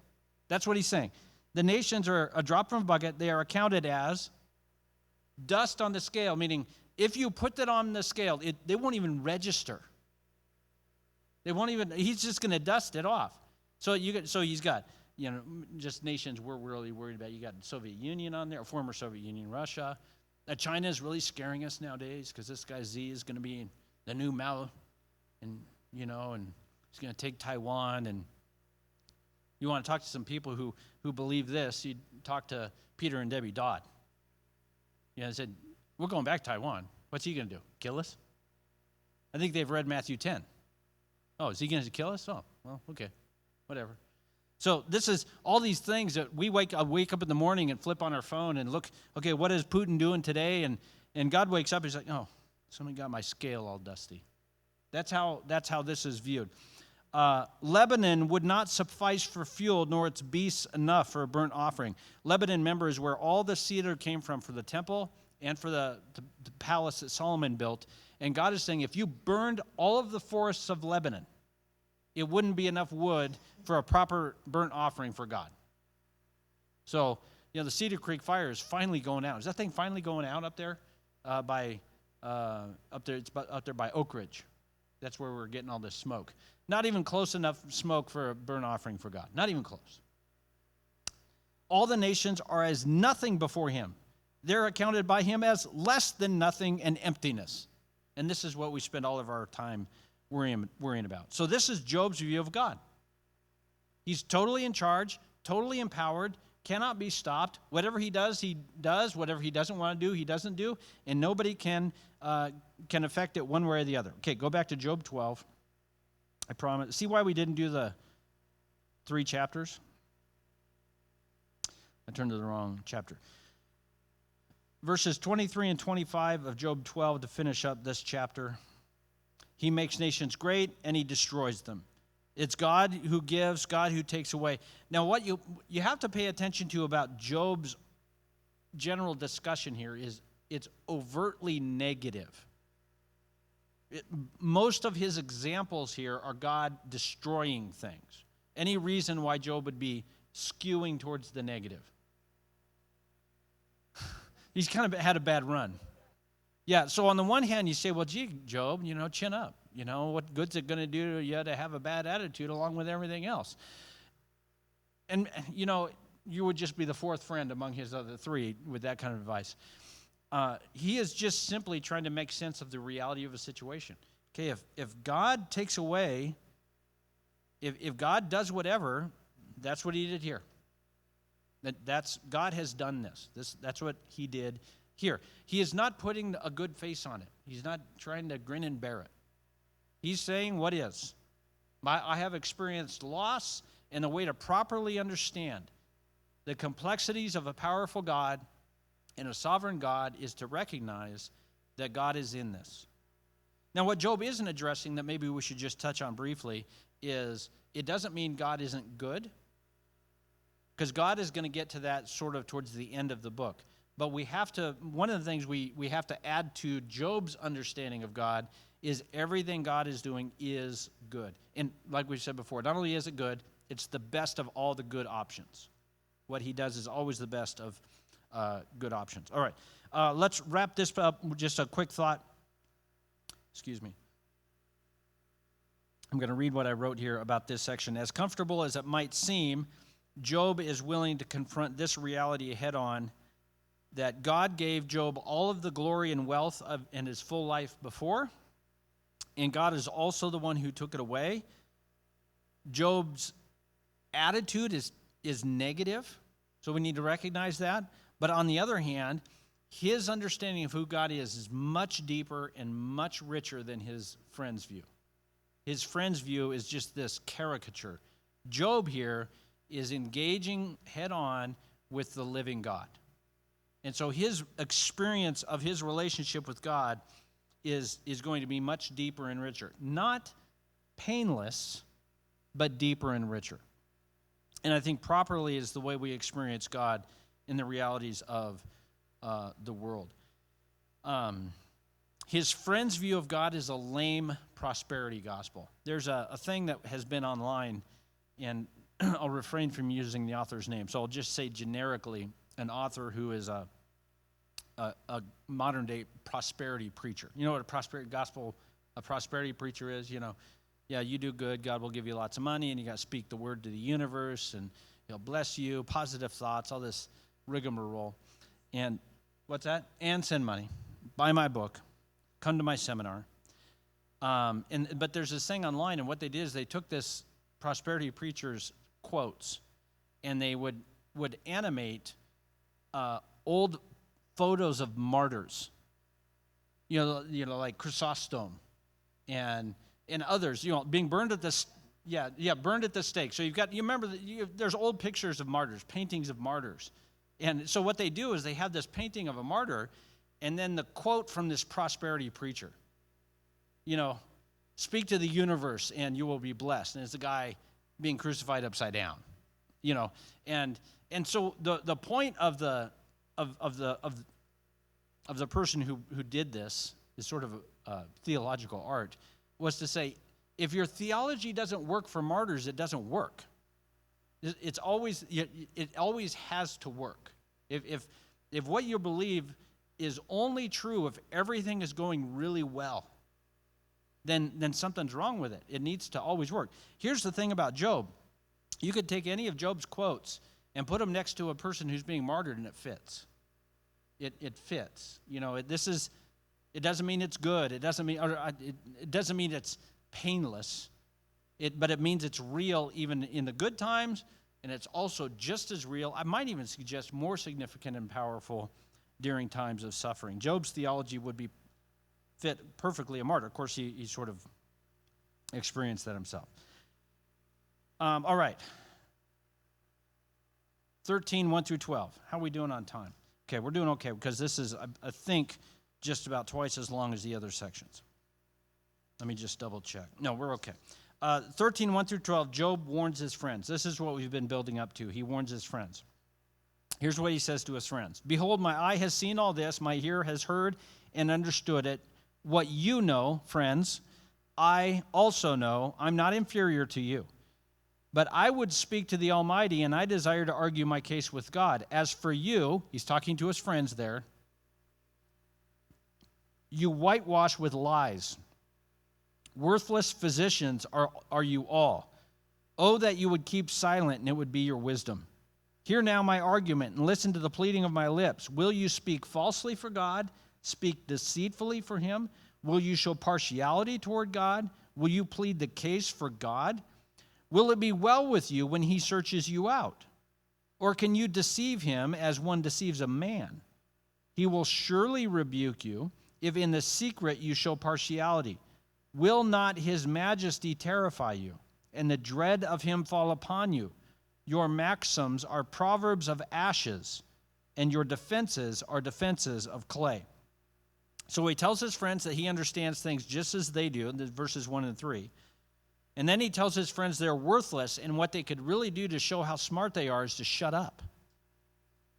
S1: That's what he's saying. The nations are a drop from a bucket. They are accounted as dust on the scale, meaning if you put that on the scale, they won't even register. He's just going to dust it off. So he's got, just nations we're really worried about. You got the Soviet Union on there, former Soviet Union, Russia. China is really scaring us nowadays because this guy Xi is going to be the new Mao, and he's going to take Taiwan. And you want to talk to some people who believe this, you talk to Peter and Debbie Dodd. They said, we're going back to Taiwan. What's he going to do? Kill us? I think they've read Matthew 10. Oh, is he going to kill us? Oh, well, okay, whatever. So this is all these things that we wake up in the morning and flip on our phone and look, okay, what is Putin doing today? And God wakes up, he's like, oh, somebody got my scale all dusty. That's how this is viewed. Lebanon would not suffice for fuel, nor its beasts enough for a burnt offering. Lebanon, remember, is where all the cedar came from for the temple and for the palace that Solomon built. And God is saying, if you burned all of the forests of Lebanon, it wouldn't be enough wood for a proper burnt offering for God. So, the Cedar Creek fire is finally going out. Is that thing finally going out up there by Oak Ridge? That's where we're getting all this smoke. Not even close enough smoke for a burnt offering for God. Not even close. All the nations are as nothing before him. They're accounted by him as less than nothing and emptiness. And this is what we spend all of our time worrying about. So this is Job's view of God. He's totally in charge, totally empowered, cannot be stopped. Whatever he does, he does. Whatever he doesn't want to do, he doesn't do. And nobody can affect it one way or the other. Okay, go back to Job 12. I promise. See why we didn't do the 3 chapters? I turned to the wrong chapter. Verses 23 and 25 of Job 12 to finish up this chapter. He makes nations great and he destroys them. It's God who gives, God who takes away. Now what you have to pay attention to about Job's general discussion here is it's overtly negative. Most of his examples here are God destroying things. Any reason why Job would be skewing towards the negative? He's kind of had a bad run. Yeah, so on the one hand, you say, well, gee, Job, chin up. What good's it going to do to you to have a bad attitude along with everything else? And, you would just be the fourth friend among his other three with that kind of advice. He is just simply trying to make sense of the reality of a situation. Okay, if God takes away, if God does whatever, that's what he did here. God has done this. That's what he did here. He is not putting a good face on it. He's not trying to grin and bear it. He's saying what is. I have experienced loss, and the way to properly understand the complexities of a powerful God and a sovereign God is to recognize that God is in this. Now, what Job isn't addressing that maybe we should just touch on briefly is it doesn't mean God isn't good, because God is going to get to that sort of towards the end of the book. But one of the things we have to add to Job's understanding of God is everything God is doing is good. And like we said before, not only is it good, it's the best of all the good options. What he does is always the best of good options. All right, let's wrap this up with just a quick thought. Excuse me. I'm going to read what I wrote here about this section. As comfortable as it might seem, Job is willing to confront this reality head on, that God gave Job all of the glory and wealth in his full life before, and God is also the one who took it away. Job's attitude is negative, so we need to recognize that. But on the other hand, his understanding of who God is much deeper and much richer than his friend's view. His friend's view is just this caricature. Job here is engaging head on with the living God. And so his experience of his relationship with God is going to be much deeper and richer. Not painless, but deeper and richer. And I think properly is the way we experience God in the realities of the world. His friend's view of God is a lame prosperity gospel. There's a thing that has been online, and I'll refrain from using the author's name, so I'll just say generically an author who is a modern-day prosperity preacher. You know what a prosperity preacher is? Yeah, you do good, God will give you lots of money, and you got to speak the word to the universe, and he'll bless you, positive thoughts, all this rigmarole. And what's that? And send money. Buy my book. Come to my seminar. But there's this thing online, and what they did is they took this prosperity preacher's quotes, and they would animate old photos of martyrs, like Chrysostom and others, being burned at the burned at the stake. So there's old pictures of martyrs, paintings of martyrs, and so what they do is they have this painting of a martyr, and then the quote from this prosperity preacher, speak to the universe and you will be blessed, and it's a guy being crucified upside down, and so the point of the person who did this sort of theological art was to say, if your theology doesn't work for martyrs, it doesn't work. It always has to work. If what you believe is only true if everything is going really well, then something's wrong with it. It needs to always work. Here's the thing about Job. You could take any of Job's quotes and put them next to a person who's being martyred, and it fits. It fits. It doesn't mean it's good. It doesn't mean it's painless. But it means it's real even in the good times, and it's also just as real. I might even suggest more significant and powerful during times of suffering. Job's theology would fit perfectly a martyr. Of course, he sort of experienced that himself. All right. 13, 1 through 12. How are we doing on time? Okay, we're doing okay because this is, I think, just about twice as long as the other sections. Let me just double check. No, we're okay. 13, 1 through 12, Job warns his friends. This is what we've been building up to. He warns his friends. Here's what he says to his friends. Behold, my eye has seen all this, my ear has heard and understood it. What you know, friends, I also know. I'm not inferior to you. But I would speak to the Almighty, and I desire to argue my case with God. As for you, he's talking to his friends there, you whitewash with lies. Worthless physicians are you all. Oh, that you would keep silent, and it would be your wisdom. Hear now my argument, and listen to the pleading of my lips. Will you speak falsely for God? Speak deceitfully for him? Will you show partiality toward God? Will you plead the case for God? Will it be well with you when he searches you out? Or can you deceive him as one deceives a man? He will surely rebuke you if in the secret you show partiality. Will not his majesty terrify you, and the dread of him fall upon you? Your maxims are proverbs of ashes, and your defenses are defenses of clay. So he tells his friends that he understands things just as they do, in verses 1 and 3. And then he tells his friends they're worthless, and what they could really do to show how smart they are is to shut up.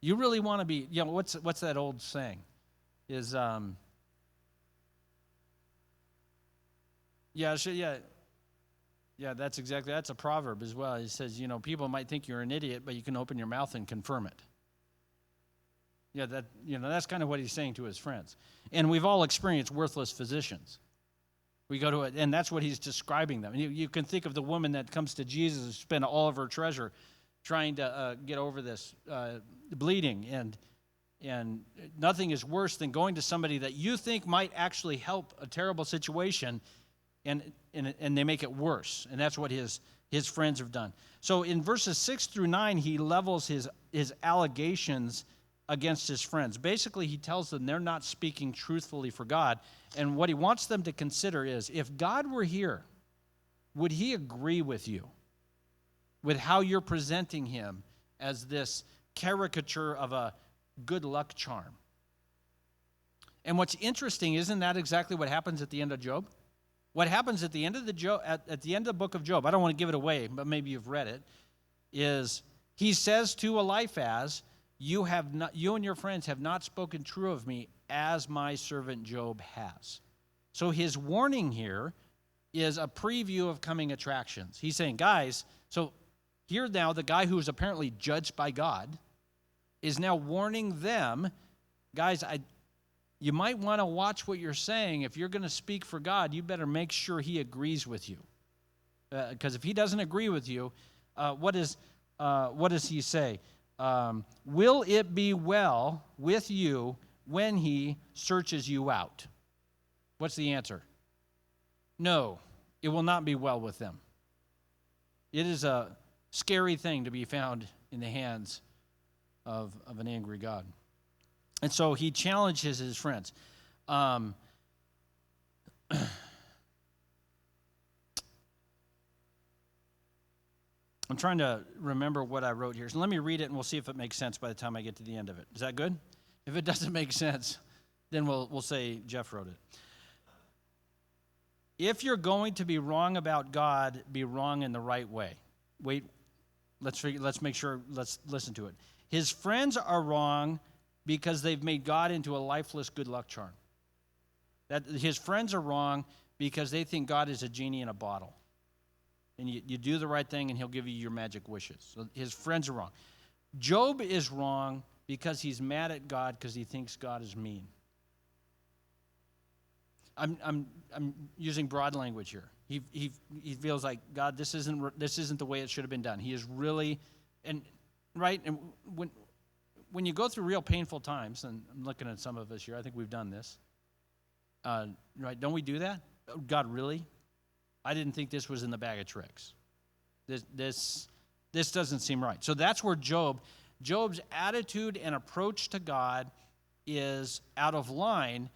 S1: You really want to be, what's that old saying? That's a proverb as well. It says, people might think you're an idiot, but you can open your mouth and confirm it. That's kind of what he's saying to his friends. And we've all experienced worthless physicians. We go to it, and that's what he's describing them. You can think of the woman that comes to Jesus and spent all of her treasure trying to get over this bleeding, and nothing is worse than going to somebody that you think might actually help a terrible situation, and they make it worse. And that's what his friends have done. So in verses 6 through 9, he levels his allegations against his friends. Basically, he tells them they're not speaking truthfully for God. And what he wants them to consider is, if God were here, would he agree with you, with how you're presenting him as this caricature of a good luck charm? And what's interesting, isn't that exactly what happens at the end of Job? What happens at the end of at the end of the book of Job, I don't want to give it away, but maybe you've read it, is he says to Eliphaz, you and your friends have not spoken true of me as my servant Job has. So his warning here is a preview of coming attractions. He's saying, guys, so here now the guy who is apparently judged by God is now warning them, guys, you might want to watch what you're saying. If you're going to speak for God, you better make sure he agrees with you. Because if he doesn't agree with you, what does he say? Will it be well with you when he searches you out? What's the answer? No, it will not be well with them. It is a scary thing to be found in the hands of an angry God. And so he challenges his friends. I'm trying to remember what I wrote here. So let me read it, and we'll see if it makes sense by the time I get to the end of it. Is that good? If it doesn't make sense, then we'll say Jeff wrote it. If you're going to be wrong about God, be wrong in the right way. Wait, let's make sure, let's listen to it. His friends are wrong because they've made God into a lifeless good luck charm. That his friends are wrong because they think God is a genie in a bottle. And you do the right thing, and he'll give you your magic wishes. So his friends are wrong. Job is wrong because he's mad at God because he thinks God is mean. I'm using broad language here. He feels like, God, this isn't the way it should have been done. He is really, and when you go through real painful times, and I'm looking at some of us here, I think we've done this. Right? Don't we do that? God, really? I didn't think this was in the bag of tricks. This doesn't seem right. So that's where Job's attitude and approach to God is out of line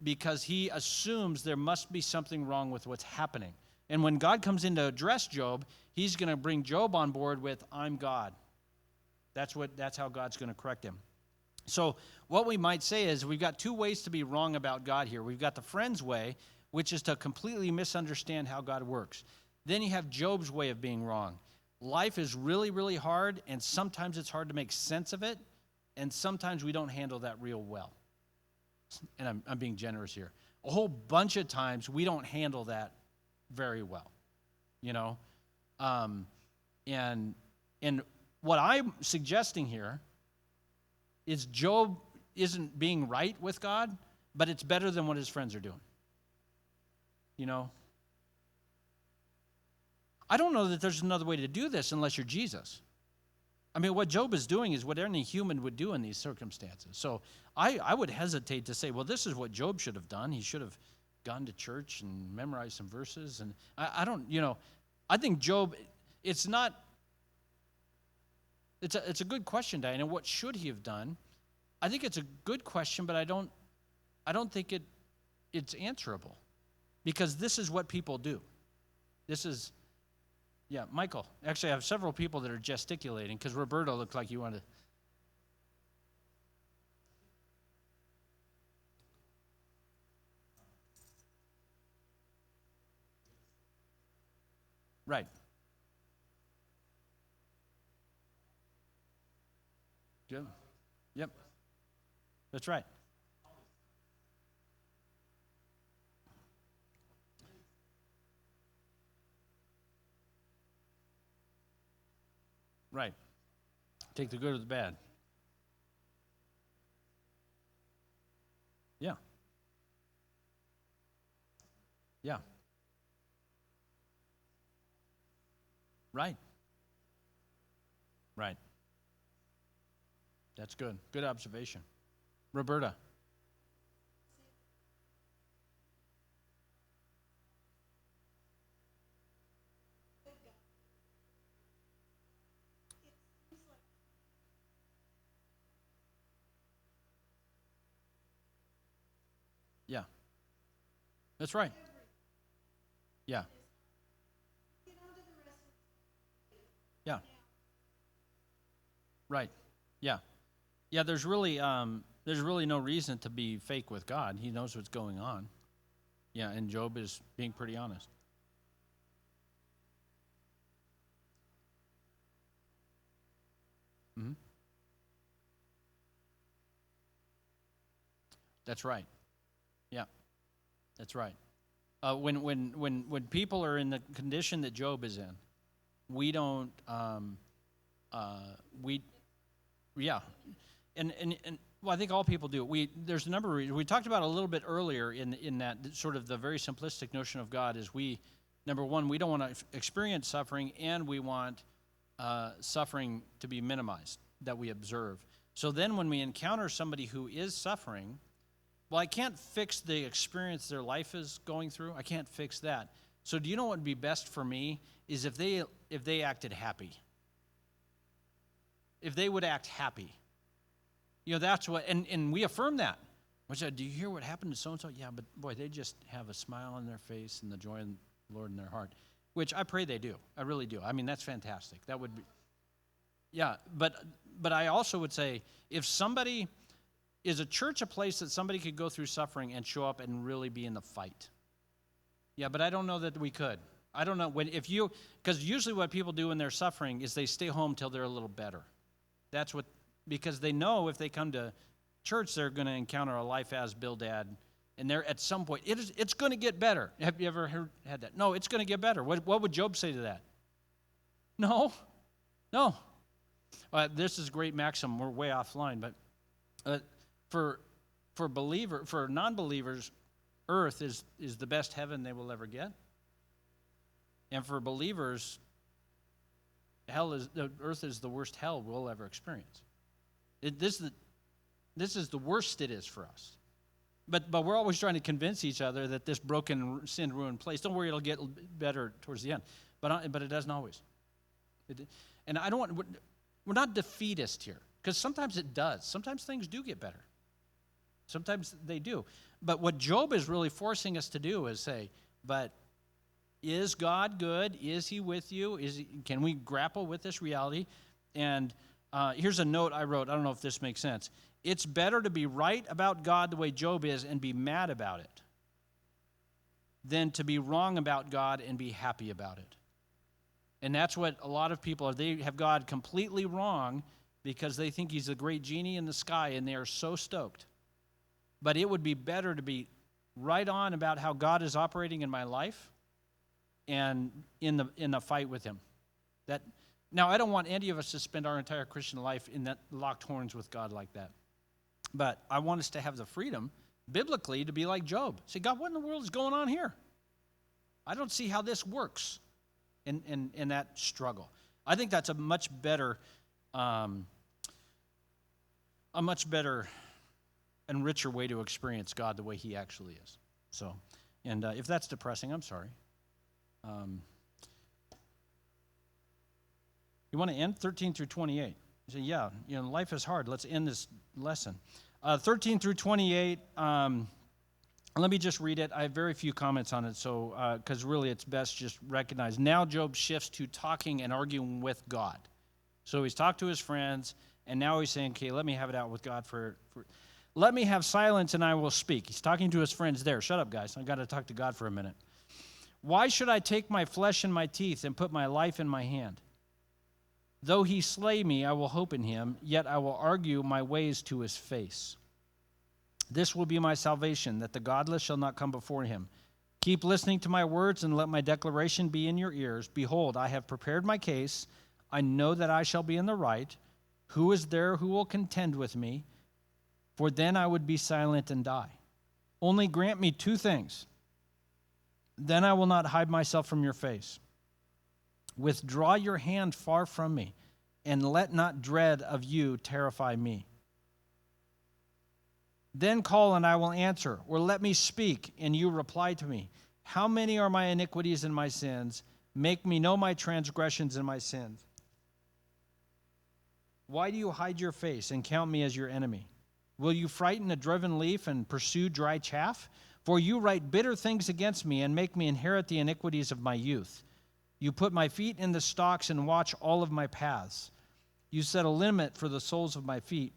S1: because he assumes there must be something wrong with what's happening. And when God comes in to address Job, he's going to bring Job on board with, I'm God. That's how God's going to correct him. So what we might say is we've got two ways to be wrong about God here. We've got the friend's way, which is to completely misunderstand how God works. Then you have Job's way of being wrong. Life is really, really hard, and sometimes it's hard to make sense of it, And sometimes we don't handle that real well. And I'm being generous here. A whole bunch of times we don't handle that very well, you know. And what I'm suggesting here is Job isn't being right with God, but it's better than what his friends are doing. You know? I don't know that there's another way to do this unless you're Jesus. I mean, what Job is doing is what any human would do in these circumstances. So I would hesitate to say, well, this is what Job should have done. He should have gone to church and memorized some verses. And I don't, you know, I think Job, it's a good question, Diana. What should he have done? I think it's a good question, but I don't think it's answerable, because this is what people do. Yeah, Michael. Actually, I have several people that are gesticulating because Roberto looked like you wanted to. Right. Good. Yep. That's right. Right. Take the good or the bad. Yeah. Yeah. Right. Right. That's good. Good observation. Roberta. Yeah. That's right. Yeah. Yeah. Right. Yeah. Yeah, there's really no reason to be fake with God. He knows what's going on. Yeah, and Job is being pretty honest. Hmm. That's right. Yeah, that's right. When people are in the condition that Job is in, we don't we yeah, and well, I think all people do. There's a number of reasons. We talked about a little bit earlier in that sort of the very simplistic notion of God is number one, we don't want to experience suffering, and we want suffering to be minimized, that we observe. So then when we encounter somebody who is suffering, well, I can't fix the experience their life is going through. I can't fix that. So do you know what would be best for me is if they acted happy. If they would act happy. You know, that's what, and we affirm that. We said, do you hear what happened to so-and-so? Yeah, but boy, they just have a smile on their face and the joy of the Lord in their heart, which I pray they do. I really do. I mean, that's fantastic. That would be, yeah, but I also would say, if somebody, is a church a place that somebody could go through suffering and show up and really be in the fight? Yeah, but I don't know that we could. I don't know, because usually what people do when they're suffering is they stay home till they're a little better. Because they know if they come to church, they're going to encounter a life as Bildad, and they're at some point, it's going to get better. Have you ever had that? No, it's going to get better. What would Job say to that? No. This is a great maxim. We're way offline, but for non-believers, earth is the best heaven they will ever get, and for believers, earth is the worst hell we'll ever experience. This is the worst it is for us. But we're always trying to convince each other that this broken, sin-ruined place, don't worry, it'll get better towards the end. But it doesn't always. And we're not defeatist here, because sometimes it does. Sometimes things do get better. Sometimes they do. But what Job is really forcing us to do is say, but is God good? Is he with you? Can we grapple with this reality? And here's a note I wrote. I don't know if this makes sense. It's better to be right about God the way Job is and be mad about it than to be wrong about God and be happy about it. And that's what a lot of people are. They have God completely wrong, because they think he's a great genie in the sky, and they are so stoked. But it would be better to be right on about how God is operating in my life and in the fight with him. Now, I don't want any of us to spend our entire Christian life in that locked horns with God like that. But I want us to have the freedom, biblically, to be like Job. Say, God, what in the world is going on here? I don't see how this works in that struggle. I think that's a much better and richer way to experience God the way he actually is. So, and if that's depressing, I'm sorry. You want to end 13 through 28? You say, yeah, life is hard. Let's end this lesson. 13 through 28, let me just read it. I have very few comments on it, so because really it's best just recognize. Now Job shifts to talking and arguing with God. So he's talked to his friends, and now he's saying, okay, let me have it out with God let me have silence and I will speak. He's talking to his friends there. Shut up, guys. I've got to talk to God for a minute. Why should I take my flesh in my teeth and put my life in my hand? Though he slay me, I will hope in him, yet I will argue my ways to his face. This will be my salvation, that the godless shall not come before him. Keep listening to my words and let my declaration be in your ears. Behold, I have prepared my case. I know that I shall be in the right. Who is there who will contend with me? For then I would be silent and die. Only grant me two things. Then I will not hide myself from your face. Withdraw your hand far from me, and let not dread of you terrify me. Then call, and I will answer, or let me speak, and you reply to me. How many are my iniquities and my sins? Make me know my transgressions and my sins. Why do you hide your face and count me as your enemy? Will you frighten a driven leaf and pursue dry chaff? For you write bitter things against me and make me inherit the iniquities of my youth. You put my feet in the stocks and watch all of my paths. You set a limit for the soles of my feet.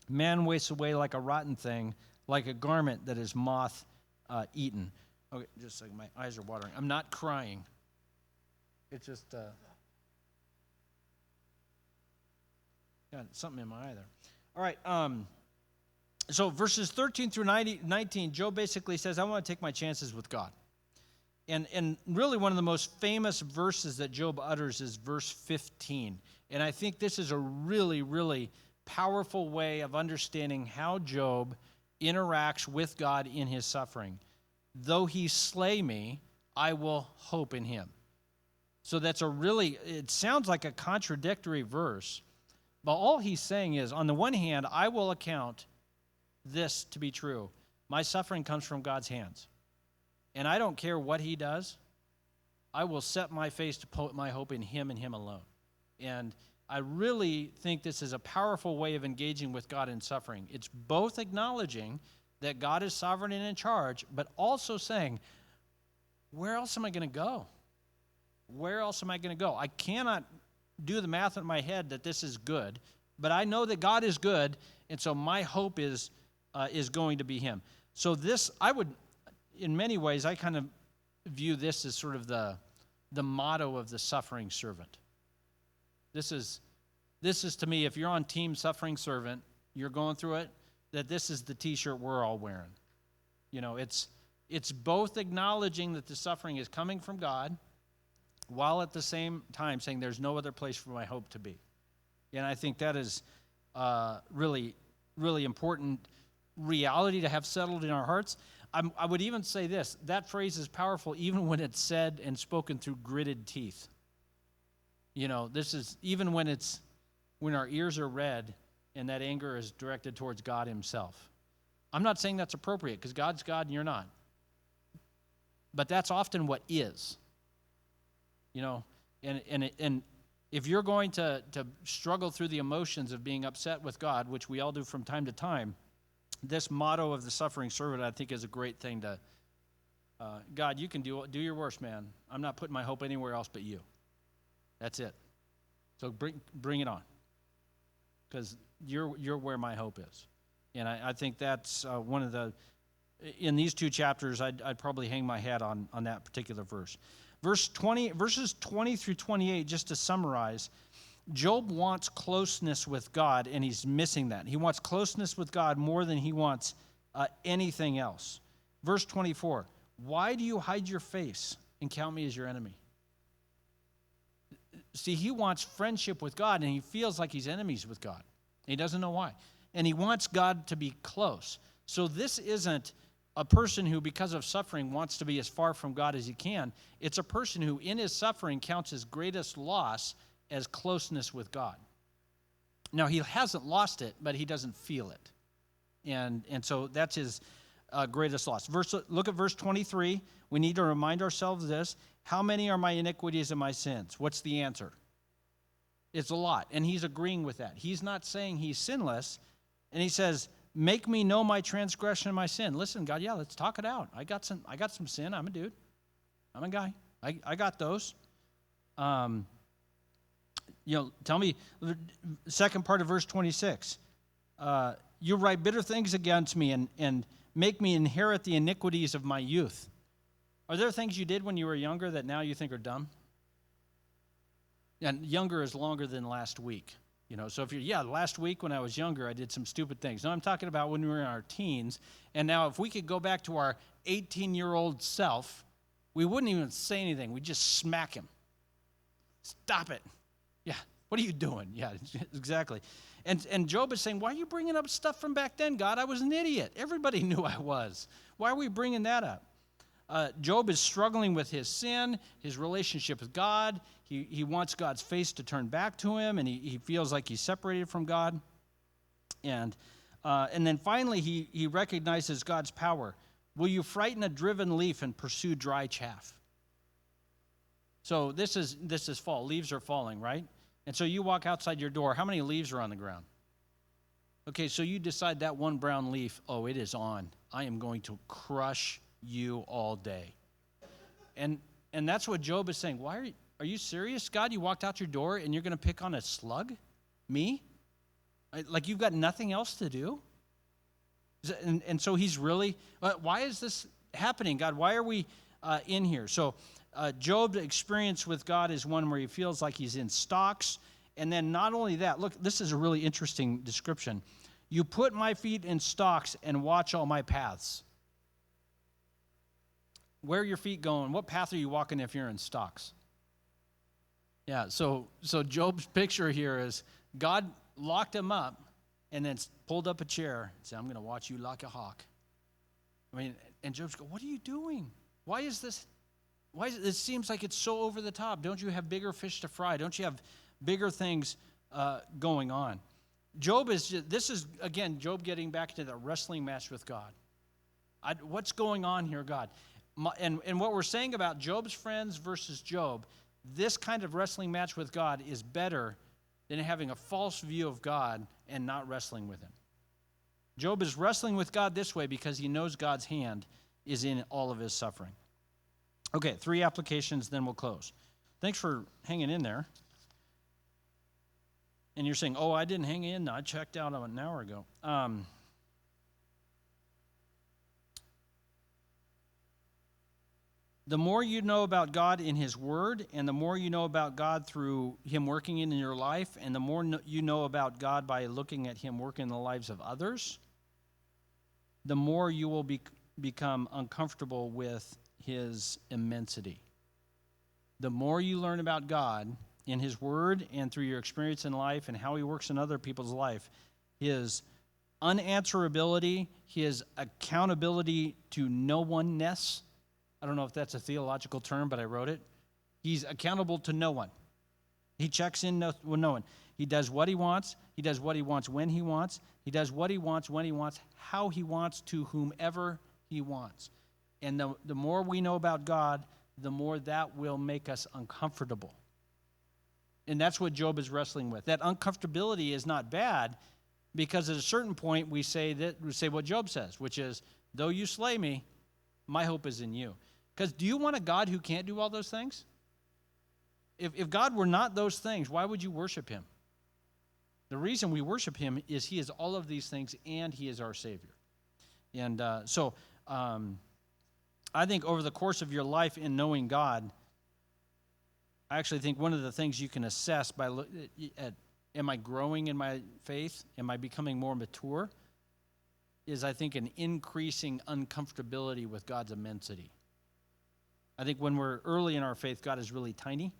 S1: Man wastes away like a rotten thing, like a garment that is moth-eaten. Okay, just like my eyes are watering. I'm not crying. It's just got something in my eye there. All right. So verses 13 through 19, Job basically says, I want to take my chances with God. And really one of the most famous verses that Job utters is verse 15. And I think this is a really, really powerful way of understanding how Job interacts with God in his suffering. Though he slay me, I will hope in him. So that's it sounds like a contradictory verse. But all he's saying is, on the one hand, I will account this to be true. My suffering comes from God's hands. And I don't care what he does. I will set my face to put my hope in him and him alone. And I really think this is a powerful way of engaging with God in suffering. It's both acknowledging that God is sovereign and in charge, but also saying, where else am I going to go? Where else am I going to go? I cannot do the math in my head that this is good, but I know that God is good, and so my hope is going to be him. So this, I would, in many ways, I kind of view this as sort of the motto of the suffering servant. This is to me, if you're on team suffering servant, you're going through it, that this is the t-shirt we're all wearing. It's both acknowledging that the suffering is coming from God, while at the same time saying there's no other place for my hope to be. And I think that is really, really important reality to have settled in our hearts. I would even say this, that phrase is powerful even when it's said and spoken through gritted teeth. This is even when our ears are red and that anger is directed towards God himself. I'm not saying that's appropriate because God's God and you're not. But that's often what is. And if you're going to struggle through the emotions of being upset with God, which we all do from time to time, this motto of the suffering servant, I think, is a great thing to, God, you can do your worst, man. I'm not putting my hope anywhere else but you. That's it. So bring it on, because you're where my hope is. And I think that's one of the, in these two chapters, I'd probably hang my hat on that particular verse. Verses 20 through 28, just to summarize, Job wants closeness with God, and he's missing that. He wants closeness with God more than he wants anything else. Verse 24, why do you hide your face and count me as your enemy? See, he wants friendship with God, and he feels like he's enemies with God. He doesn't know why. And he wants God to be close. So this isn't a person who, because of suffering, wants to be as far from God as he can. It's a person who, in his suffering, counts his greatest loss as closeness with God. Now, he hasn't lost it, but he doesn't feel it. And so that's his greatest loss. Look at verse 23. We need to remind ourselves of this. How many are my iniquities and my sins? What's the answer? It's a lot. And he's agreeing with that. He's not saying he's sinless. And he says, make me know my transgression and my sin. Listen, God, yeah, let's talk it out. I got some sin. I'm a dude. I'm a guy. I got those. Tell me, second part of verse 26. You write bitter things against me and make me inherit the iniquities of my youth. Are there things you did when you were younger that now you think are dumb? And younger is longer than last week. So if last week when I was younger, I did some stupid things. No, I'm talking about when we were in our teens. And now if we could go back to our 18-year-old self, we wouldn't even say anything. We'd just smack him. Stop it. Yeah, what are you doing? Yeah, exactly. And Job is saying, why are you bringing up stuff from back then, God? I was an idiot. Everybody knew I was. Why are we bringing that up? Job is struggling with his sin, his relationship with God. He wants God's face to turn back to him, and he feels like he's separated from God. And then finally, he recognizes God's power. Will you frighten a driven leaf and pursue dry chaff? So this is fall. Leaves are falling, right? And so you walk outside your door. How many leaves are on the ground? Okay, so you decide that one brown leaf, oh, it is on. I am going to crush you all day. And that's what Job is saying. Why are you serious, God? You walked out your door and you're going to pick on a slug? Me? Like you've got nothing else to do? And so he's really, why is this happening, God? Why are we in here? So Job's experience with God is one where he feels like he's in stocks. And then not only that, look, this is a really interesting description. You put my feet in stocks and watch all my paths. Where are your feet going? What path are you walking if you're in stocks? Yeah, so Job's picture here is God locked him up and then pulled up a chair and said, I'm going to watch you like a hawk. And Job's going, what are you doing? Why is this? It seems like it's so over the top. Don't you have bigger fish to fry? Don't you have bigger things going on? Job this is, again, Job getting back to the wrestling match with God. What's going on here, God? And what we're saying about Job's friends versus Job, this kind of wrestling match with God is better than having a false view of God and not wrestling with him. Job is wrestling with God this way because he knows God's hand is in all of his suffering. Okay, 3 applications, then we'll close. Thanks for hanging in there. And you're saying, oh, I didn't hang in. I checked out an hour ago. The more you know about God in his word, and the more you know about God through him working in your life, and the more you know about God by looking at him working in the lives of others, the more you will become uncomfortable with his immensity. The more you learn about God in his word and through your experience in life and how he works in other people's life, his unanswerability, his accountability to no one-ness. I don't know if that's a theological term, but I wrote it. He's accountable to no one. He checks in with no one. He does what he wants. He does what he wants when he wants. He does what he wants, when he wants, how he wants, to whomever he wants. And the more we know about God, the more that will make us uncomfortable. And that's what Job is wrestling with. That uncomfortability is not bad, because at a certain point we say what Job says, which is, though you slay me, my hope is in you. Because do you want a God who can't do all those things? If God were not those things, why would you worship him? The reason we worship him is he is all of these things, and he is our Savior. And so I think over the course of your life in knowing God, I actually think one of the things you can assess by at, am I growing in my faith? Am I becoming more mature? Is, I think, an increasing uncomfortability with God's immensity. I think when we're early in our faith, God is really tiny.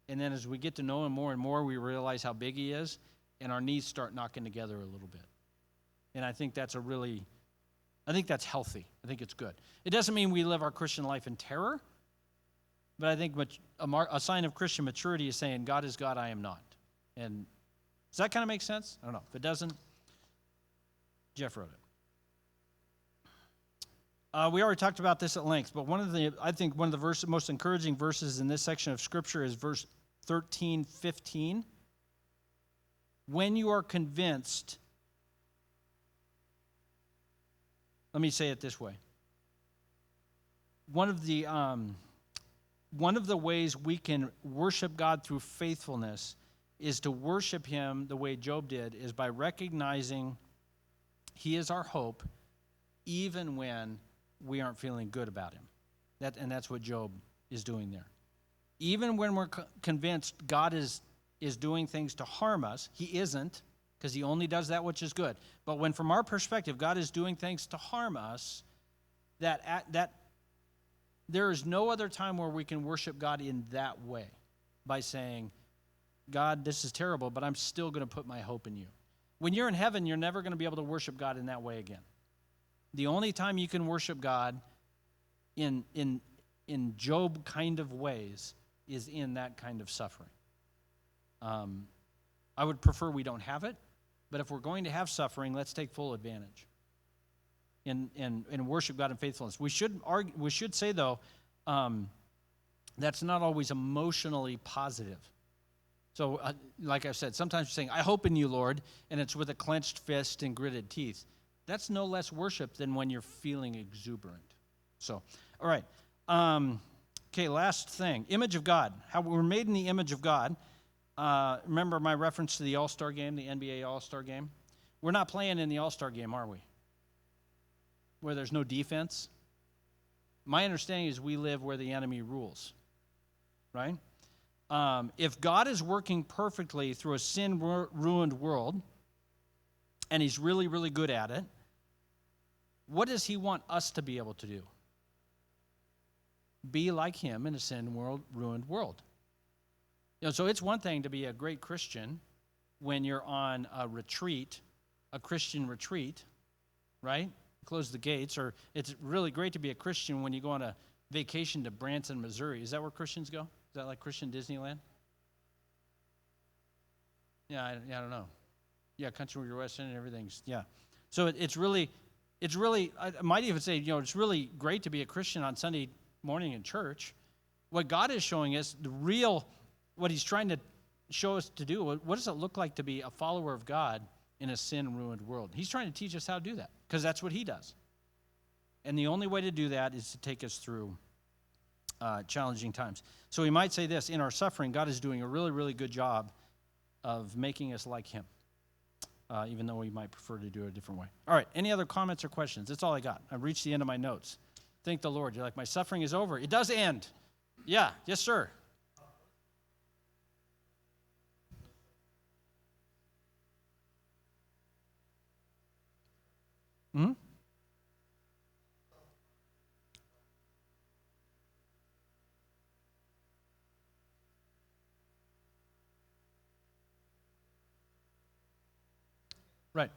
S1: And then as we get to know him more and more, we realize how big he is, and our knees start knocking together a little bit. And I think that's healthy. I think it's good. It doesn't mean we live our Christian life in terror, but I think a sign of Christian maturity is saying, God is God, I am not. And does that kind of make sense? I don't know. If it doesn't, Jeff wrote it. We already talked about this at length, but I think one of the most encouraging verses in this section of Scripture is verse 13, 15. When you are convinced, let me say it this way. One of the ways we can worship God through faithfulness is to worship him the way Job did, is by recognizing he is our hope even when we aren't feeling good about him. That's what Job is doing there. Even when we're convinced God is doing things to harm us, he isn't, because he only does that which is good. But when from our perspective God is doing things to harm us, that there is no other time where we can worship God in that way, by saying, God, this is terrible, but I'm still going to put my hope in you. When you're in heaven, you're never going to be able to worship God in that way again. The only time you can worship God in Job kind of ways is in that kind of suffering. I would prefer we don't have it, but if we're going to have suffering, let's take full advantage and worship God in faithfulness. We should say, though, that's not always emotionally positive. So, like I said, sometimes you're saying, I hope in you, Lord, and it's with a clenched fist and gritted teeth. That's no less worship than when you're feeling exuberant. So, all right. Okay, last thing. Image of God. How we're made in the image of God. Remember my reference to the All-Star game, the NBA All-Star game? We're not playing in the All-Star game, are we? Where there's no defense? My understanding is we live where the enemy rules, right? If God is working perfectly through a sin-ruined world, and he's really, really good at it, what does he want us to be able to do? Be like him in a sin-ruined world. So it's one thing to be a great Christian when you're on a retreat, a Christian retreat, right? Close the gates. Or it's really great to be a Christian when you go on a vacation to Branson, Missouri. Is that where Christians go? Is that like Christian Disneyland? Yeah, I don't know. Yeah, country western and everything's, yeah. So it's really, I might even say, it's really great to be a Christian on Sunday morning in church. What God is showing us, what he's trying to show us to do, what does it look like to be a follower of God in a sin-ruined world? He's trying to teach us how to do that, because that's what he does. And the only way to do that is to take us through challenging times. So we might say this, in our suffering, God is doing a really, really good job of making us like him, even though we might prefer to do it a different way. All right, any other comments or questions? That's all I got. I've reached the end of my notes. Thank the Lord. You're like, my suffering is over. It does end. Yeah, yes, sir. Hmm? Right.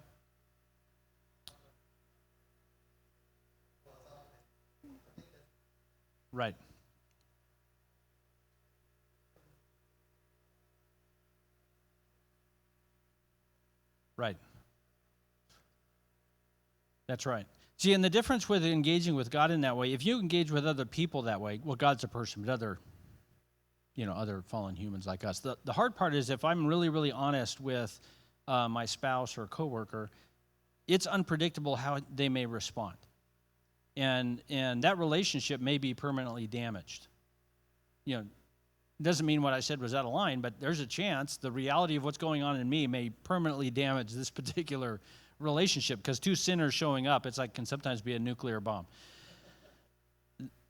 S1: Right. Right. That's right. See, and the difference with engaging with God in that way, if you engage with other people that way, well, God's a person, but other fallen humans like us. The hard part is if I'm really, really honest with my spouse or coworker, it's unpredictable how they may respond. And that relationship may be permanently damaged. Doesn't mean what I said was out of line, but there's a chance the reality of what's going on in me may permanently damage this particular relationship, because two sinners showing up, can sometimes be a nuclear bomb.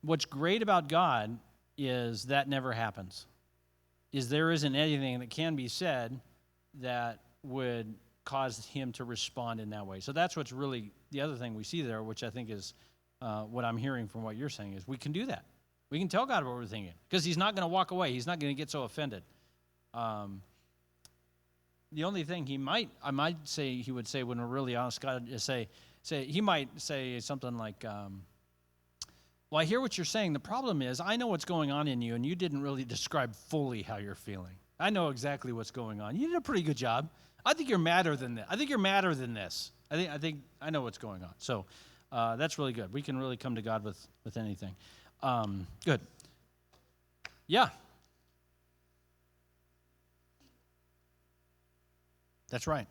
S1: What's great about God is that never happens. Is there isn't anything that can be said that would cause him to respond in that way. So that's what's really the other thing we see there, which I think is what I'm hearing from what you're saying, is we can do that. We can tell God what we're thinking because he's not going to walk away. He's not going to get so offended. The only thing I might say he would say when we're really honest, God is he might say something like, well, I hear what you're saying. The problem is I know what's going on in you, and you didn't really describe fully how you're feeling. I know exactly what's going on. You did a pretty good job. I think you're madder than this. I think you're madder than this. I know what's going on. So that's really good. We can really come to God with anything. Good. Yeah. That's right.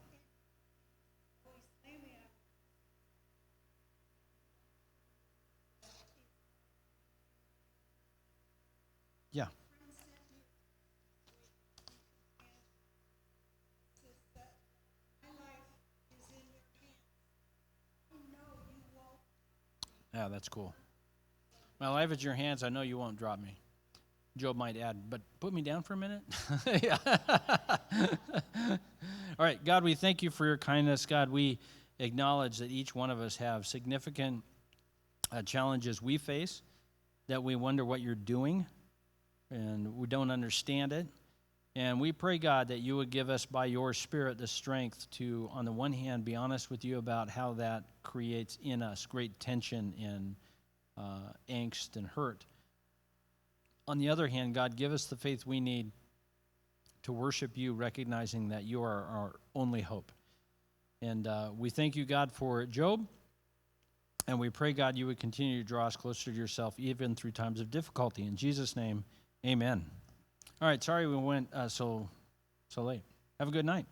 S1: Yeah. Yeah, that's cool. My life is in your hands. I know you won't drop me. Job might add, but put me down for a minute. Yeah. All right, God, we thank you for your kindness. God, we acknowledge that each one of us have significant challenges we face, that we wonder what you're doing, and we don't understand it. And we pray, God, that you would give us by your Spirit the strength to, on the one hand, be honest with you about how that creates in us great tension and angst and hurt. On the other hand, God, give us the faith we need to worship you, recognizing that you are our only hope. And we thank you, God, for Job. And we pray, God, you would continue to draw us closer to yourself, even through times of difficulty. In Jesus' name, amen. All right, sorry we went so late. Have a good night.